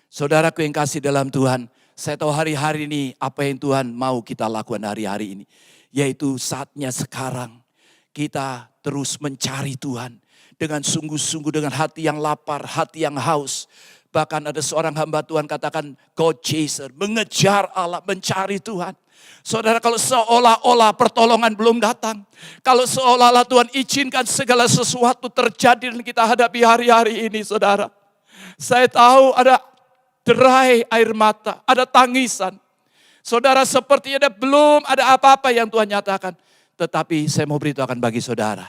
Saudaraku yang kasih dalam Tuhan, saya tahu hari-hari ini apa yang Tuhan mau kita lakukan hari-hari ini. Yaitu saatnya sekarang kita terus mencari Tuhan. Dengan sungguh-sungguh, dengan hati yang lapar, hati yang haus. Bahkan ada seorang hamba Tuhan katakan God chaser, mengejar Allah, mencari Tuhan. Saudara, kalau seolah-olah pertolongan belum datang. Kalau seolah-olah Tuhan izinkan segala sesuatu terjadi dan kita hadapi hari-hari ini saudara. Saya tahu ada derai air mata, ada tangisan. Saudara, sepertinya belum ada apa-apa yang Tuhan nyatakan. Tetapi saya mau beritahukan bagi saudara,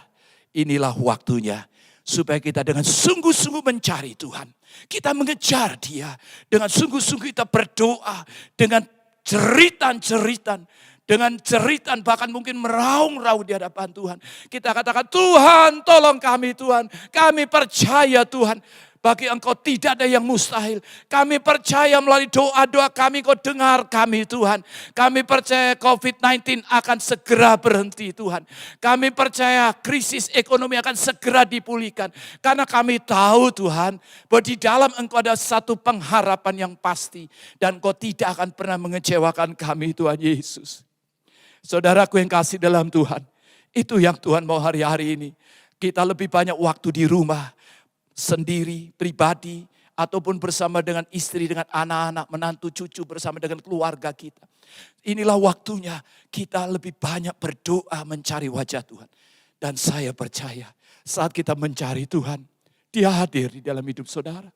inilah waktunya supaya kita dengan sungguh-sungguh mencari Tuhan. Kita mengejar Dia, dengan sungguh-sungguh kita berdoa, dengan jeritan-jeritan, dengan jeritan bahkan mungkin meraung-raung di hadapan Tuhan. Kita katakan, Tuhan tolong kami Tuhan, kami percaya Tuhan. Bagi Engkau tidak ada yang mustahil. Kami percaya melalui doa-doa kami Engkau dengar kami Tuhan. Kami percaya COVID-19 akan segera berhenti Tuhan. Kami percaya krisis ekonomi akan segera dipulihkan. Karena kami tahu Tuhan bahwa di dalam Engkau ada satu pengharapan yang pasti. Dan Engkau tidak akan pernah mengecewakan kami Tuhan Yesus. Saudaraku yang kasih dalam Tuhan. Itu yang Tuhan mau hari-hari ini. Kita lebih banyak waktu di rumah. Sendiri, pribadi, ataupun bersama dengan istri, dengan anak-anak, menantu, cucu, bersama dengan keluarga kita. Inilah waktunya kita lebih banyak berdoa mencari wajah Tuhan. Dan saya percaya saat kita mencari Tuhan, Dia hadir di dalam hidup saudara.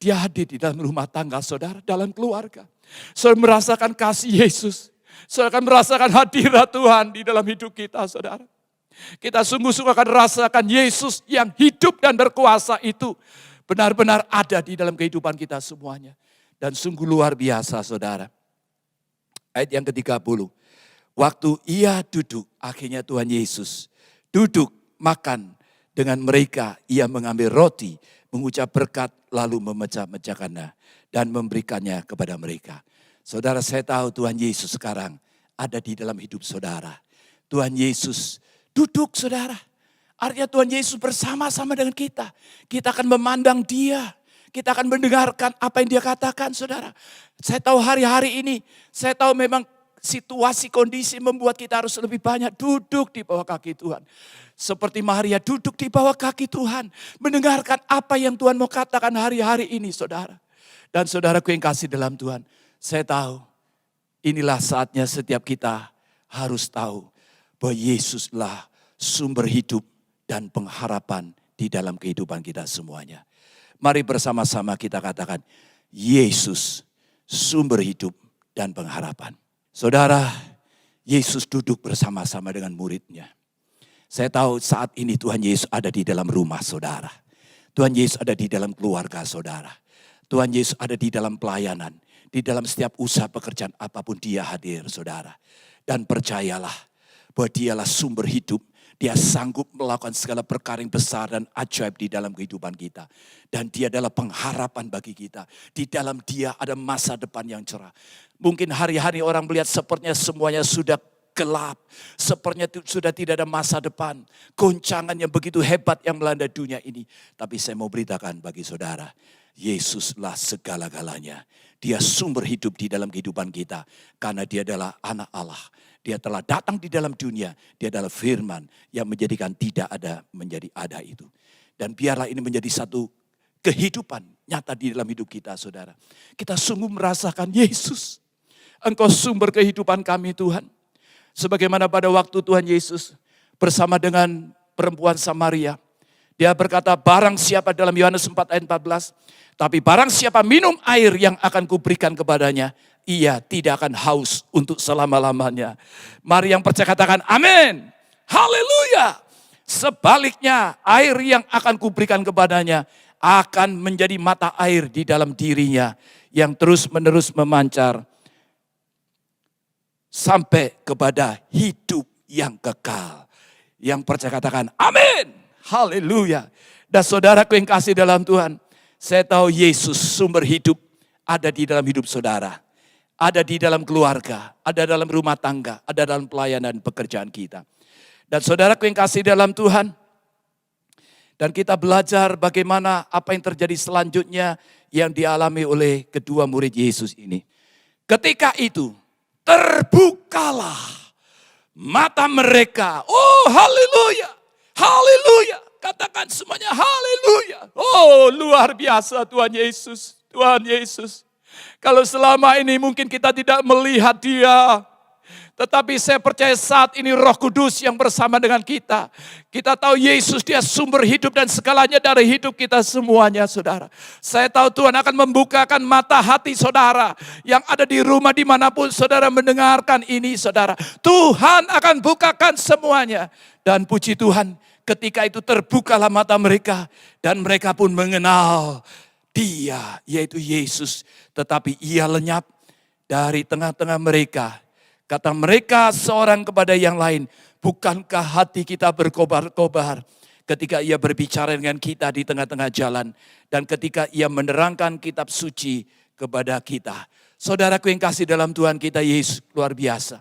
Dia hadir di dalam rumah tangga saudara, dalam keluarga. Saudara merasakan kasih Yesus. Saudara akan merasakan hadirat Tuhan di dalam hidup kita saudara. Kita sungguh-sungguh akan rasakan Yesus yang hidup dan berkuasa itu benar-benar ada di dalam kehidupan kita semuanya. Dan sungguh luar biasa saudara. Ayat yang ke-30. Waktu ia duduk, akhirnya Tuhan Yesus duduk makan dengan mereka. Ia mengambil roti, mengucap berkat, lalu memecah-mecahkannya dan memberikannya kepada mereka. Saudara, saya tahu Tuhan Yesus sekarang ada di dalam hidup saudara. Tuhan Yesus duduk saudara. Artinya Tuhan Yesus bersama-sama dengan kita. Kita akan memandang Dia. Kita akan mendengarkan apa yang Dia katakan saudara. Saya tahu hari-hari ini. Saya tahu memang situasi kondisi membuat kita harus lebih banyak duduk di bawah kaki Tuhan. Seperti Maria duduk di bawah kaki Tuhan. Mendengarkan apa yang Tuhan mau katakan hari-hari ini saudara. Dan saudaraku yang kasih dalam Tuhan. Saya tahu inilah saatnya setiap kita harus tahu bahwa Yesuslah sumber hidup dan pengharapan di dalam kehidupan kita semuanya. Mari bersama-sama kita katakan, Yesus sumber hidup dan pengharapan. Saudara, Yesus duduk bersama-sama dengan muridnya. Saya tahu saat ini Tuhan Yesus ada di dalam rumah saudara. Tuhan Yesus ada di dalam keluarga saudara. Tuhan Yesus ada di dalam pelayanan. Di dalam setiap usaha pekerjaan apapun Dia hadir saudara. Dan percayalah, bahwa Dialah sumber hidup. Dia sanggup melakukan segala perkara yang besar dan ajaib di dalam kehidupan kita. Dan Dia adalah pengharapan bagi kita. Di dalam Dia ada masa depan yang cerah. Mungkin hari-hari orang melihat sepertinya semuanya sudah gelap. Sepertinya sudah tidak ada masa depan. Goncangan yang begitu hebat yang melanda dunia ini. Tapi saya mau beritakan bagi saudara. Yesuslah segala-galanya. Dia sumber hidup di dalam kehidupan kita. Karena Dia adalah anak Allah. Dia telah datang di dalam dunia. Dia adalah firman yang menjadikan tidak ada menjadi ada itu. Dan biarlah ini menjadi satu kehidupan nyata di dalam hidup kita, saudara. Kita sungguh merasakan Yesus, Engkau sumber kehidupan kami Tuhan. Sebagaimana pada waktu Tuhan Yesus bersama dengan perempuan Samaria. Dia berkata, barang siapa dalam Yohanes 4 ayat 14. Tapi barang siapa minum air yang akan kuberikan kepadanya, ia tidak akan haus untuk selama-lamanya. Mari yang percaya katakan amin. Haleluya. Sebaliknya air yang akan kuberikan kepadanya akan menjadi mata air di dalam dirinya yang terus-menerus memancar sampai kepada hidup yang kekal. Yang percaya katakan amin. Haleluya. Dan saudaraku yang kasih dalam Tuhan, saya tahu Yesus sumber hidup ada di dalam hidup saudara. Ada di dalam keluarga, ada dalam rumah tangga, ada dalam pelayanan pekerjaan kita. Dan saudaraku yang kasih dalam Tuhan, dan kita belajar bagaimana apa yang terjadi selanjutnya yang dialami oleh kedua murid Yesus ini. Ketika itu terbukalah mata mereka. Oh haleluya, haleluya. Katakan semuanya haleluya. Oh luar biasa Tuhan Yesus, Tuhan Yesus. Kalau selama ini mungkin kita tidak melihat Dia. Tetapi saya percaya saat ini Roh Kudus yang bersama dengan kita. Kita tahu Yesus Dia sumber hidup dan segalanya dari hidup kita semuanya saudara. Saya tahu Tuhan akan membukakan mata hati saudara. Yang ada di rumah dimanapun saudara mendengarkan ini saudara. Tuhan akan bukakan semuanya. Dan puji Tuhan ketika itu terbukalah mata mereka. Dan mereka pun mengenal Dia yaitu Yesus. Tetapi Ia lenyap dari tengah-tengah mereka. Kata mereka seorang kepada yang lain, bukankah hati kita berkobar-kobar ketika Ia berbicara dengan kita di tengah-tengah jalan. Dan ketika Ia menerangkan kitab suci kepada kita. Saudaraku yang kasih dalam Tuhan kita Yesus luar biasa.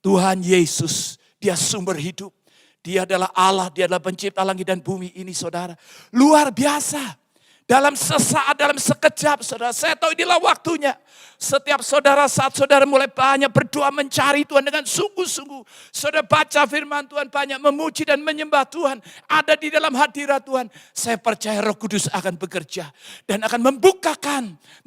Tuhan Yesus, Dia sumber hidup. Dia adalah Allah, Dia adalah pencipta langit dan bumi ini saudara. Luar biasa. Dalam sesaat, dalam sekejap saudara. Saya tahu inilah waktunya. Setiap saudara saat saudara mulai banyak berdoa mencari Tuhan dengan sungguh-sungguh. Saudara baca firman Tuhan banyak memuji dan menyembah Tuhan. Ada di dalam hadirat Tuhan. Saya percaya Roh Kudus akan bekerja. Dan akan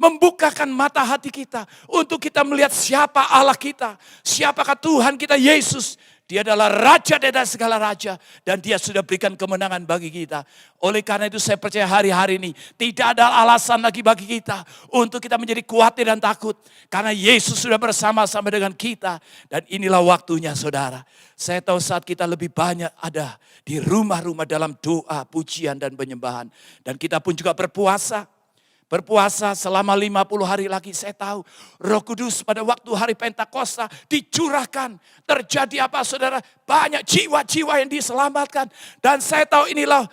membukakan mata hati kita. Untuk kita melihat siapa Allah kita. Siapakah Tuhan kita Yesus. Dia adalah Raja dari segala raja. Dan Dia sudah berikan kemenangan bagi kita. Oleh karena itu saya percaya hari-hari ini. Tidak ada alasan lagi bagi kita. Untuk kita menjadi khawatir dan takut. Karena Yesus sudah bersama-sama dengan kita. Dan inilah waktunya saudara. Saya tahu saat kita lebih banyak ada di rumah-rumah dalam doa, pujian dan penyembahan. Dan kita pun juga berpuasa. Berpuasa selama 50 hari lagi saya tahu Roh Kudus pada waktu hari Pentakosta dicurahkan. Terjadi apa saudara? Banyak jiwa-jiwa yang diselamatkan. Dan saya tahu inilah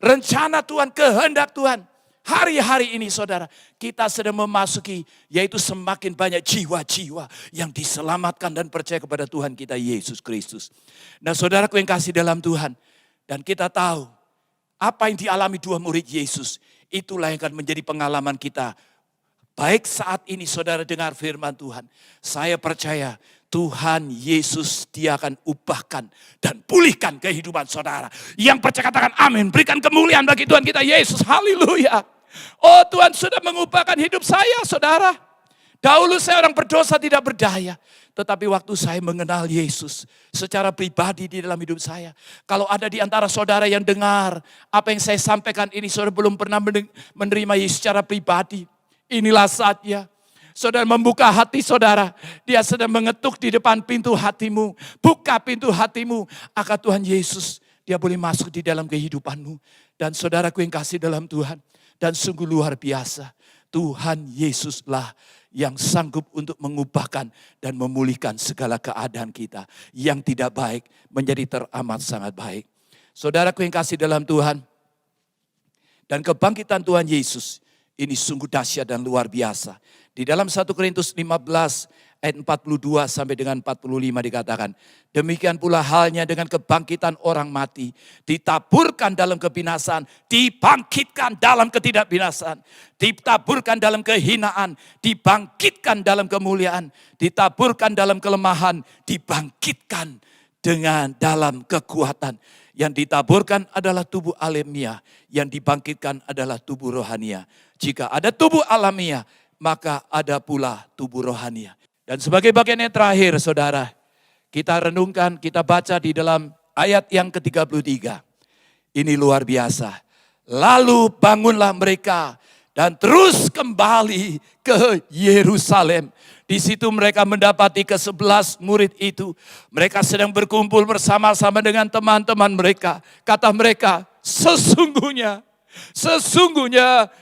rencana Tuhan, kehendak Tuhan. Hari-hari ini saudara kita sedang memasuki yaitu semakin banyak jiwa-jiwa yang diselamatkan dan percaya kepada Tuhan kita Yesus Kristus. Nah saudaraku yang kasih dalam Tuhan. Dan kita tahu apa yang dialami dua murid Yesus. Itulah yang akan menjadi pengalaman kita. Baik saat ini saudara dengar firman Tuhan. Saya percaya Tuhan Yesus Dia akan ubahkan dan pulihkan kehidupan saudara. Yang percaya katakan amin. Berikan kemuliaan bagi Tuhan kita Yesus. Haleluya. Oh Tuhan sudah mengubahkan hidup saya saudara. Dahulu saya orang berdosa tidak berdaya. Tetapi waktu saya mengenal Yesus secara pribadi di dalam hidup saya. Kalau ada di antara saudara yang dengar apa yang saya sampaikan ini. Saudara belum pernah menerima Yesus secara pribadi. Inilah saatnya. Saudara membuka hati saudara. Dia sedang mengetuk di depan pintu hatimu. Buka pintu hatimu. Agar Tuhan Yesus Dia boleh masuk di dalam kehidupanmu. Dan saudaraku yang kasih dalam Tuhan. Dan sungguh luar biasa. Tuhan Yesuslah yang sanggup untuk mengubahkan dan memulihkan segala keadaan kita yang tidak baik menjadi teramat sangat baik. Saudaraku yang kasih dalam Tuhan, dan kebangkitan Tuhan Yesus ini sungguh dahsyat dan luar biasa. Di dalam 1 Korintus 15 ayat 42 sampai dengan 45 dikatakan, demikian pula halnya dengan kebangkitan orang mati, ditaburkan dalam kebinasaan, dibangkitkan dalam ketidakbinasaan, ditaburkan dalam kehinaan, dibangkitkan dalam kemuliaan, ditaburkan dalam kelemahan, dibangkitkan dengan dalam kekuatan. Yang ditaburkan adalah tubuh alamiah, yang dibangkitkan adalah tubuh rohania. Jika ada tubuh alamiah, maka ada pula tubuh rohania. Dan sebagai bagian yang terakhir, saudara, kita renungkan, kita baca di dalam ayat yang ke-33. Ini luar biasa. Lalu bangunlah mereka dan terus kembali ke Yerusalem. Di situ mereka mendapati ke-11 murid itu. Mereka sedang berkumpul bersama-sama dengan teman-teman mereka. Kata mereka, sesungguhnya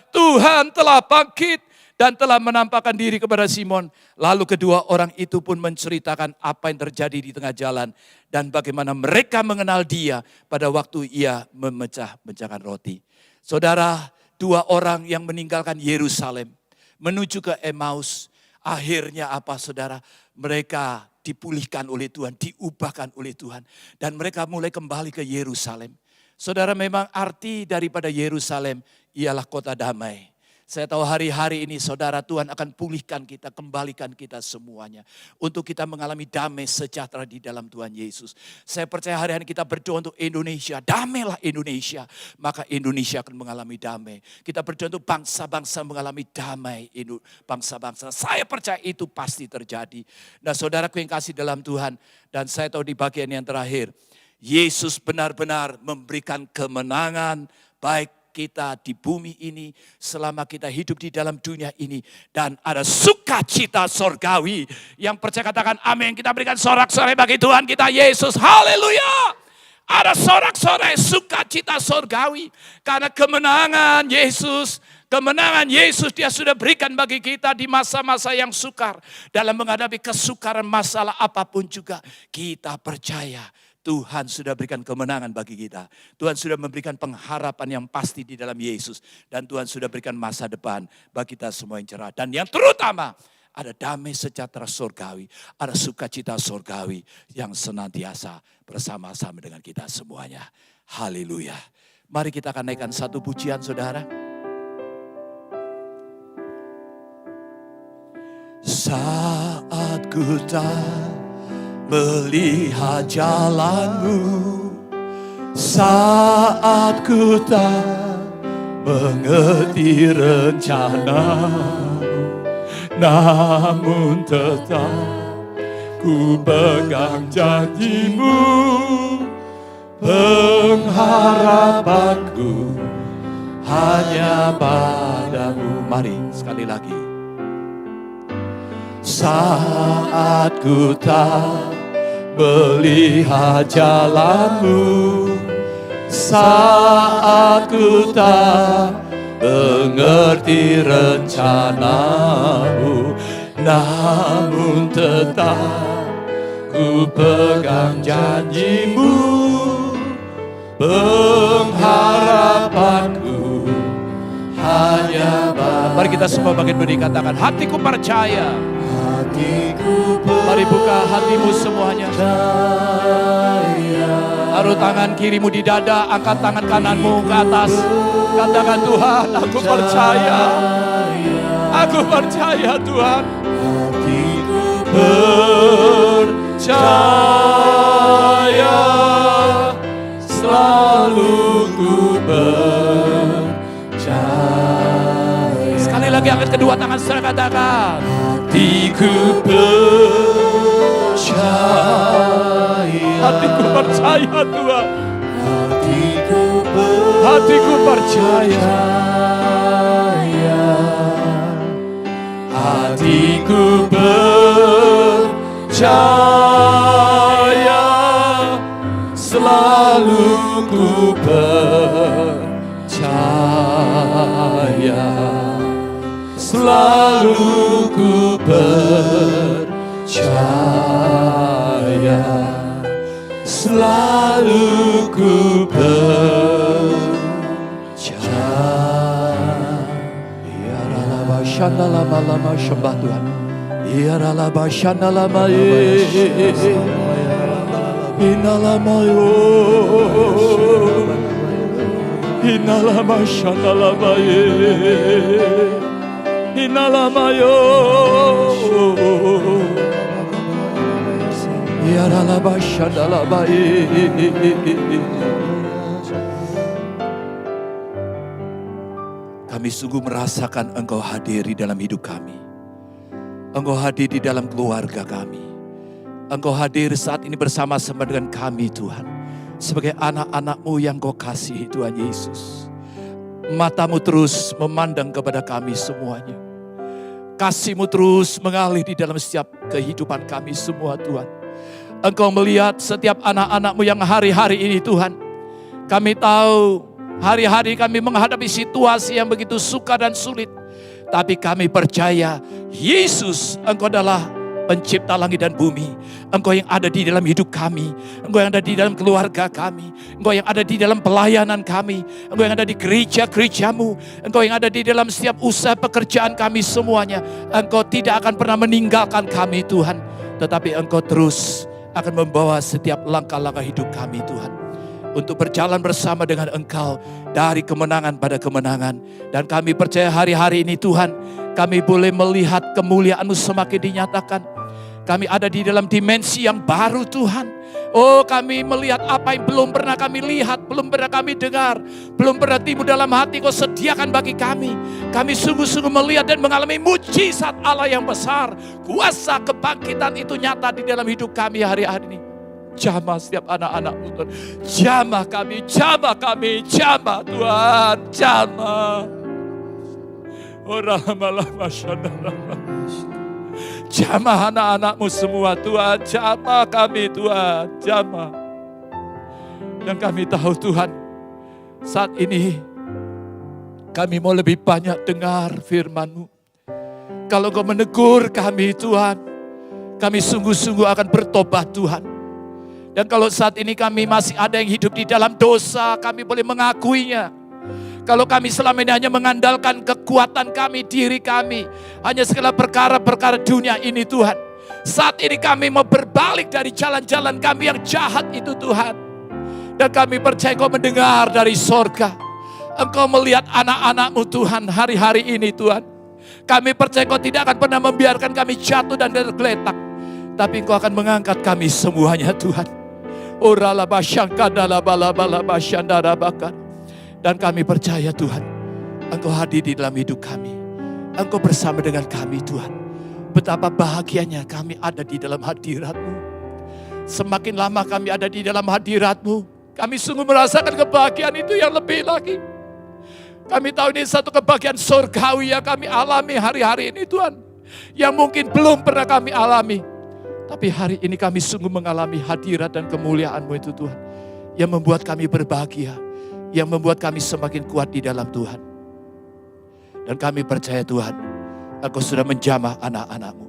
Tuhan telah bangkit dan telah menampakkan diri kepada Simon. Lalu kedua orang itu pun menceritakan apa yang terjadi di tengah jalan. Dan bagaimana mereka mengenal dia pada waktu ia memecahkan roti. Saudara, dua orang yang meninggalkan Yerusalem menuju ke Emmaus. Akhirnya apa saudara? Mereka dipulihkan oleh Tuhan, diubahkan oleh Tuhan. Dan mereka mulai kembali ke Yerusalem. Saudara, memang arti daripada Yerusalem ialah kota damai. Saya tahu hari-hari ini saudara, Tuhan akan pulihkan kita, kembalikan kita semuanya. Untuk kita mengalami damai sejahtera di dalam Tuhan Yesus. Saya percaya hari-hari kita berdoa untuk Indonesia. Damailah Indonesia. Maka Indonesia akan mengalami damai. Kita berdoa untuk bangsa-bangsa mengalami damai. Bangsa-bangsa. Saya percaya itu pasti terjadi. Nah saudaraku yang kasih dalam Tuhan. Dan saya tahu di bagian yang terakhir. Yesus benar-benar memberikan kemenangan baik kita di bumi ini, selama kita hidup di dalam dunia ini. Dan ada sukacita sorgawi. Yang percaya katakan amin. Kita berikan sorak-sorai bagi Tuhan kita Yesus. Haleluya. Ada sorak-sorai sukacita sorgawi. Karena kemenangan Yesus dia sudah berikan bagi kita di masa-masa yang sukar. Dalam menghadapi kesukaran masalah apapun juga. Kita percaya Tuhan sudah berikan kemenangan bagi kita. Tuhan sudah memberikan pengharapan yang pasti di dalam Yesus. Dan Tuhan sudah berikan masa depan bagi kita semua yang cerah. Dan yang terutama ada damai sejahtera surgawi. Ada sukacita surgawi yang senantiasa bersama-sama dengan kita semuanya. Haleluya. Mari kita akan naikkan satu pujian saudara. Saat ku melihat jalanmu, saat ku tak mengerti rencanamu, namun tetap ku pegang janjimu, pengharapanku hanya padamu. Mari sekali lagi. Saat ku tak melihat jalanmu, saat ku tak mengerti rencanamu, namun tetap ku pegang janjimu, pengharapanku hanya padamu. Mari kita semua bagian berdiri katakan, hatiku percaya. Mari buka hatimu semuanya. Taruh tangan kirimu di dada, angkat tangan kananmu ke atas. Katakan, Tuhan, aku percaya. Aku percaya Tuhan. Percaya, selalu ku percaya. Sekali lagi angkat kedua tangan saudara, katakan, hatiku percaya. Hatiku percaya Tuhan. Hatiku percaya. Hatiku percaya. Selalu ku percaya. Selalu ku percaya, selalu ku percaya. Ya Rabbi, Shanda lama lama sembah Tuhan. Ya Rabbi, Shanda lama inalamayo, inalama Shanda lama inalamayo, ya Rabbi, Shanda lama. Kami sungguh merasakan Engkau hadir di dalam hidup kami. Engkau hadir di dalam keluarga kami. Engkau hadir saat ini bersama-sama dengan kami Tuhan. Sebagai anak-anak-Mu yang Kau kasihi Tuhan Yesus. Mata-Mu terus memandang kepada kami semuanya. Kasih-Mu terus mengalir di dalam setiap kehidupan kami semua Tuhan. Engkau melihat setiap anak-anak-Mu yang hari-hari ini Tuhan. Kami tahu hari-hari kami menghadapi situasi yang begitu sukar dan sulit. Tapi kami percaya Yesus Engkau adalah pencipta langit dan bumi. Engkau yang ada di dalam hidup kami. Engkau yang ada di dalam keluarga kami. Engkau yang ada di dalam pelayanan kami. Engkau yang ada di gereja-gereja-Mu. Engkau yang ada di dalam setiap usaha pekerjaan kami semuanya. Engkau tidak akan pernah meninggalkan kami Tuhan. Tetapi Engkau terus akan membawa setiap langkah-langkah hidup kami Tuhan. Untuk berjalan bersama dengan Engkau dari kemenangan pada kemenangan. Dan kami percaya hari-hari ini Tuhan, kami boleh melihat kemuliaan-Mu semakin dinyatakan. Kami ada di dalam dimensi yang baru Tuhan. Oh, kami melihat apa yang belum pernah kami lihat, belum pernah kami dengar, belum pernah timbul dalam hati Kau sediakan bagi kami. Kami sungguh-sungguh melihat dan mengalami mujizat Allah yang besar. Kuasa kebangkitan itu nyata di dalam hidup kami hari-hari ini. Jamah setiap anak-anak-Mu Tuhan. Jamah kami, jamah kami, jamah Tuhan, jamah. Jamah anak-anak-Mu semua Tuhan, jamah kami Tuhan, jamah. Dan kami tahu Tuhan, saat ini kami mau lebih banyak dengar firman-Mu. Kalau Kau menegur kami Tuhan, kami sungguh-sungguh akan bertobat Tuhan. Dan kalau saat ini kami masih ada yang hidup di dalam dosa, kami boleh mengakuinya. Kalau kami selama ini hanya mengandalkan kekuatan kami, diri kami, hanya segala perkara-perkara dunia ini Tuhan. Saat ini kami mau berbalik dari jalan-jalan kami yang jahat itu Tuhan. Dan kami percaya Kau mendengar dari sorga. Engkau melihat anak-anak-Mu Tuhan hari-hari ini Tuhan. Kami percaya Kau tidak akan pernah membiarkan kami jatuh dan tergeletak. Tapi Engkau akan mengangkat kami semuanya Tuhan. Dan kami percaya Tuhan, Engkau hadir di dalam hidup kami. Engkau bersama dengan kami Tuhan. Betapa bahagianya kami ada di dalam hadirat-Mu. Semakin lama kami ada di dalam hadirat-Mu, kami sungguh merasakan kebahagiaan itu yang lebih lagi. Kami tahu ini satu kebahagiaan surgawi yang kami alami hari-hari ini Tuhan. Yang mungkin belum pernah kami alami. Tapi hari ini kami sungguh mengalami hadirat dan kemuliaan-Mu itu Tuhan. Yang membuat kami berbahagia. Yang membuat kami semakin kuat di dalam Tuhan. Dan kami percaya Tuhan, Engkau sudah menjamah anak-anak-Mu.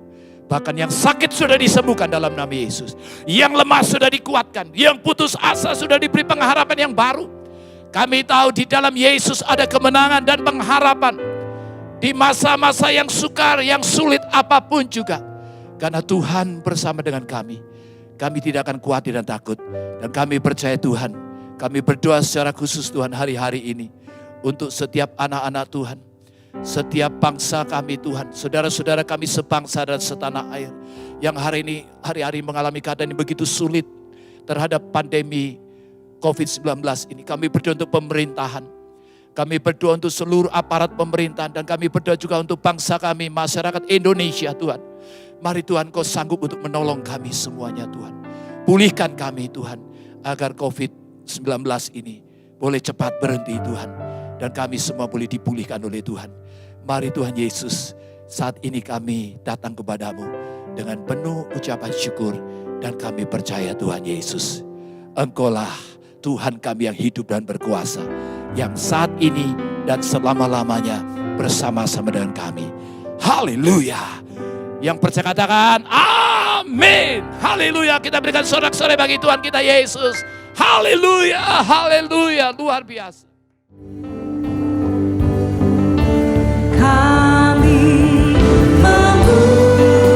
Bahkan yang sakit sudah disembuhkan dalam nama Yesus. Yang lemah sudah dikuatkan. Yang putus asa sudah diberi pengharapan yang baru. Kami tahu di dalam Yesus ada kemenangan dan pengharapan. Di masa-masa yang sukar, yang sulit apapun juga. Karena Tuhan bersama dengan kami. Kami tidak akan khawatir dan takut. Dan kami percaya Tuhan. Kami berdoa secara khusus Tuhan hari-hari ini. Untuk setiap anak-anak Tuhan. Setiap bangsa kami Tuhan. Saudara-saudara kami sebangsa dan setanah air. Yang hari-hari mengalami keadaan yang begitu sulit. Terhadap pandemi COVID-19 ini. Kami berdoa untuk pemerintahan. Kami berdoa untuk seluruh aparat pemerintahan. Dan kami berdoa juga untuk bangsa kami, masyarakat Indonesia Tuhan. Mari Tuhan Kau sanggup untuk menolong kami semuanya Tuhan. Pulihkan kami Tuhan. Agar COVID-19 ini boleh cepat berhenti Tuhan. Dan kami semua boleh dipulihkan oleh Tuhan. Mari Tuhan Yesus, saat ini kami datang kepadamu dengan penuh ucapan syukur. Dan kami percaya Tuhan Yesus, Engkaulah Tuhan kami yang hidup dan berkuasa. Yang saat ini dan selama-lamanya bersama-sama dengan kami. Haleluya. Yang percaya katakan amin. Haleluya. Kita berikan sorak-sorai bagi Tuhan kita Yesus. Haleluya. Haleluya. Luar biasa. Kami memuji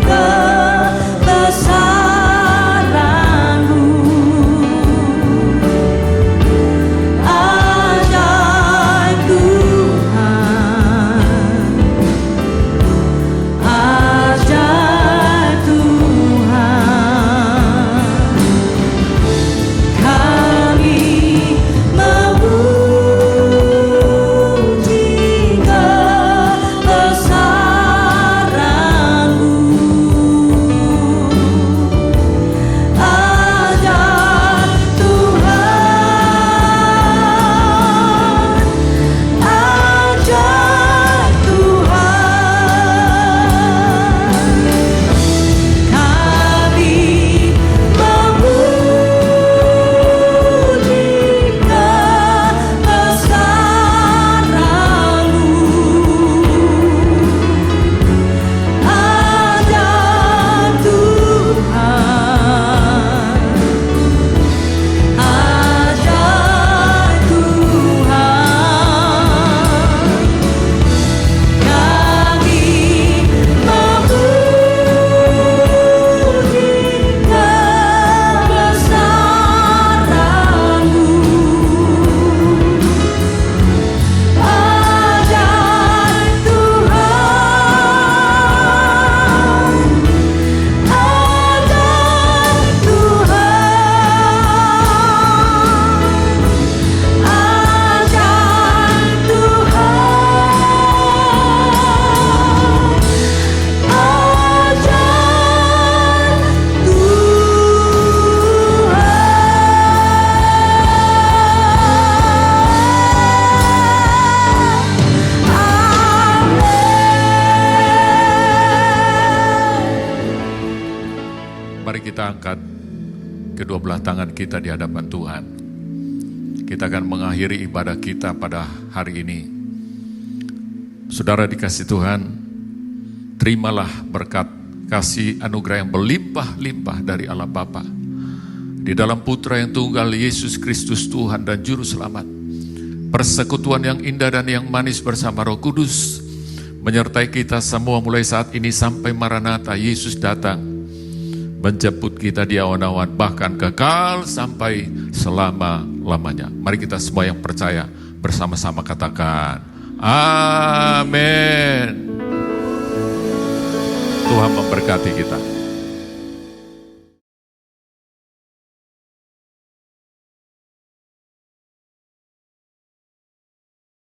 kebesaran-Mu, ajaib Tuhan, ajaib Tuhan. Kami kita angkat kedua belah tangan kita di hadapan Tuhan. Kita akan mengakhiri ibadah kita pada hari ini. Saudara dikasih Tuhan, terimalah berkat kasih anugerah yang berlimpah-limpah dari Allah Bapa. Di dalam Putra yang tunggal Yesus Kristus Tuhan dan Juru Selamat. Persekutuan yang indah dan yang manis bersama Roh Kudus menyertai kita semua mulai saat ini sampai Maranatha Yesus datang menjemput kita di awan-awan bahkan kekal sampai selama-lamanya. Mari kita semua yang percaya bersama-sama katakan amin. Tuhan memberkati kita.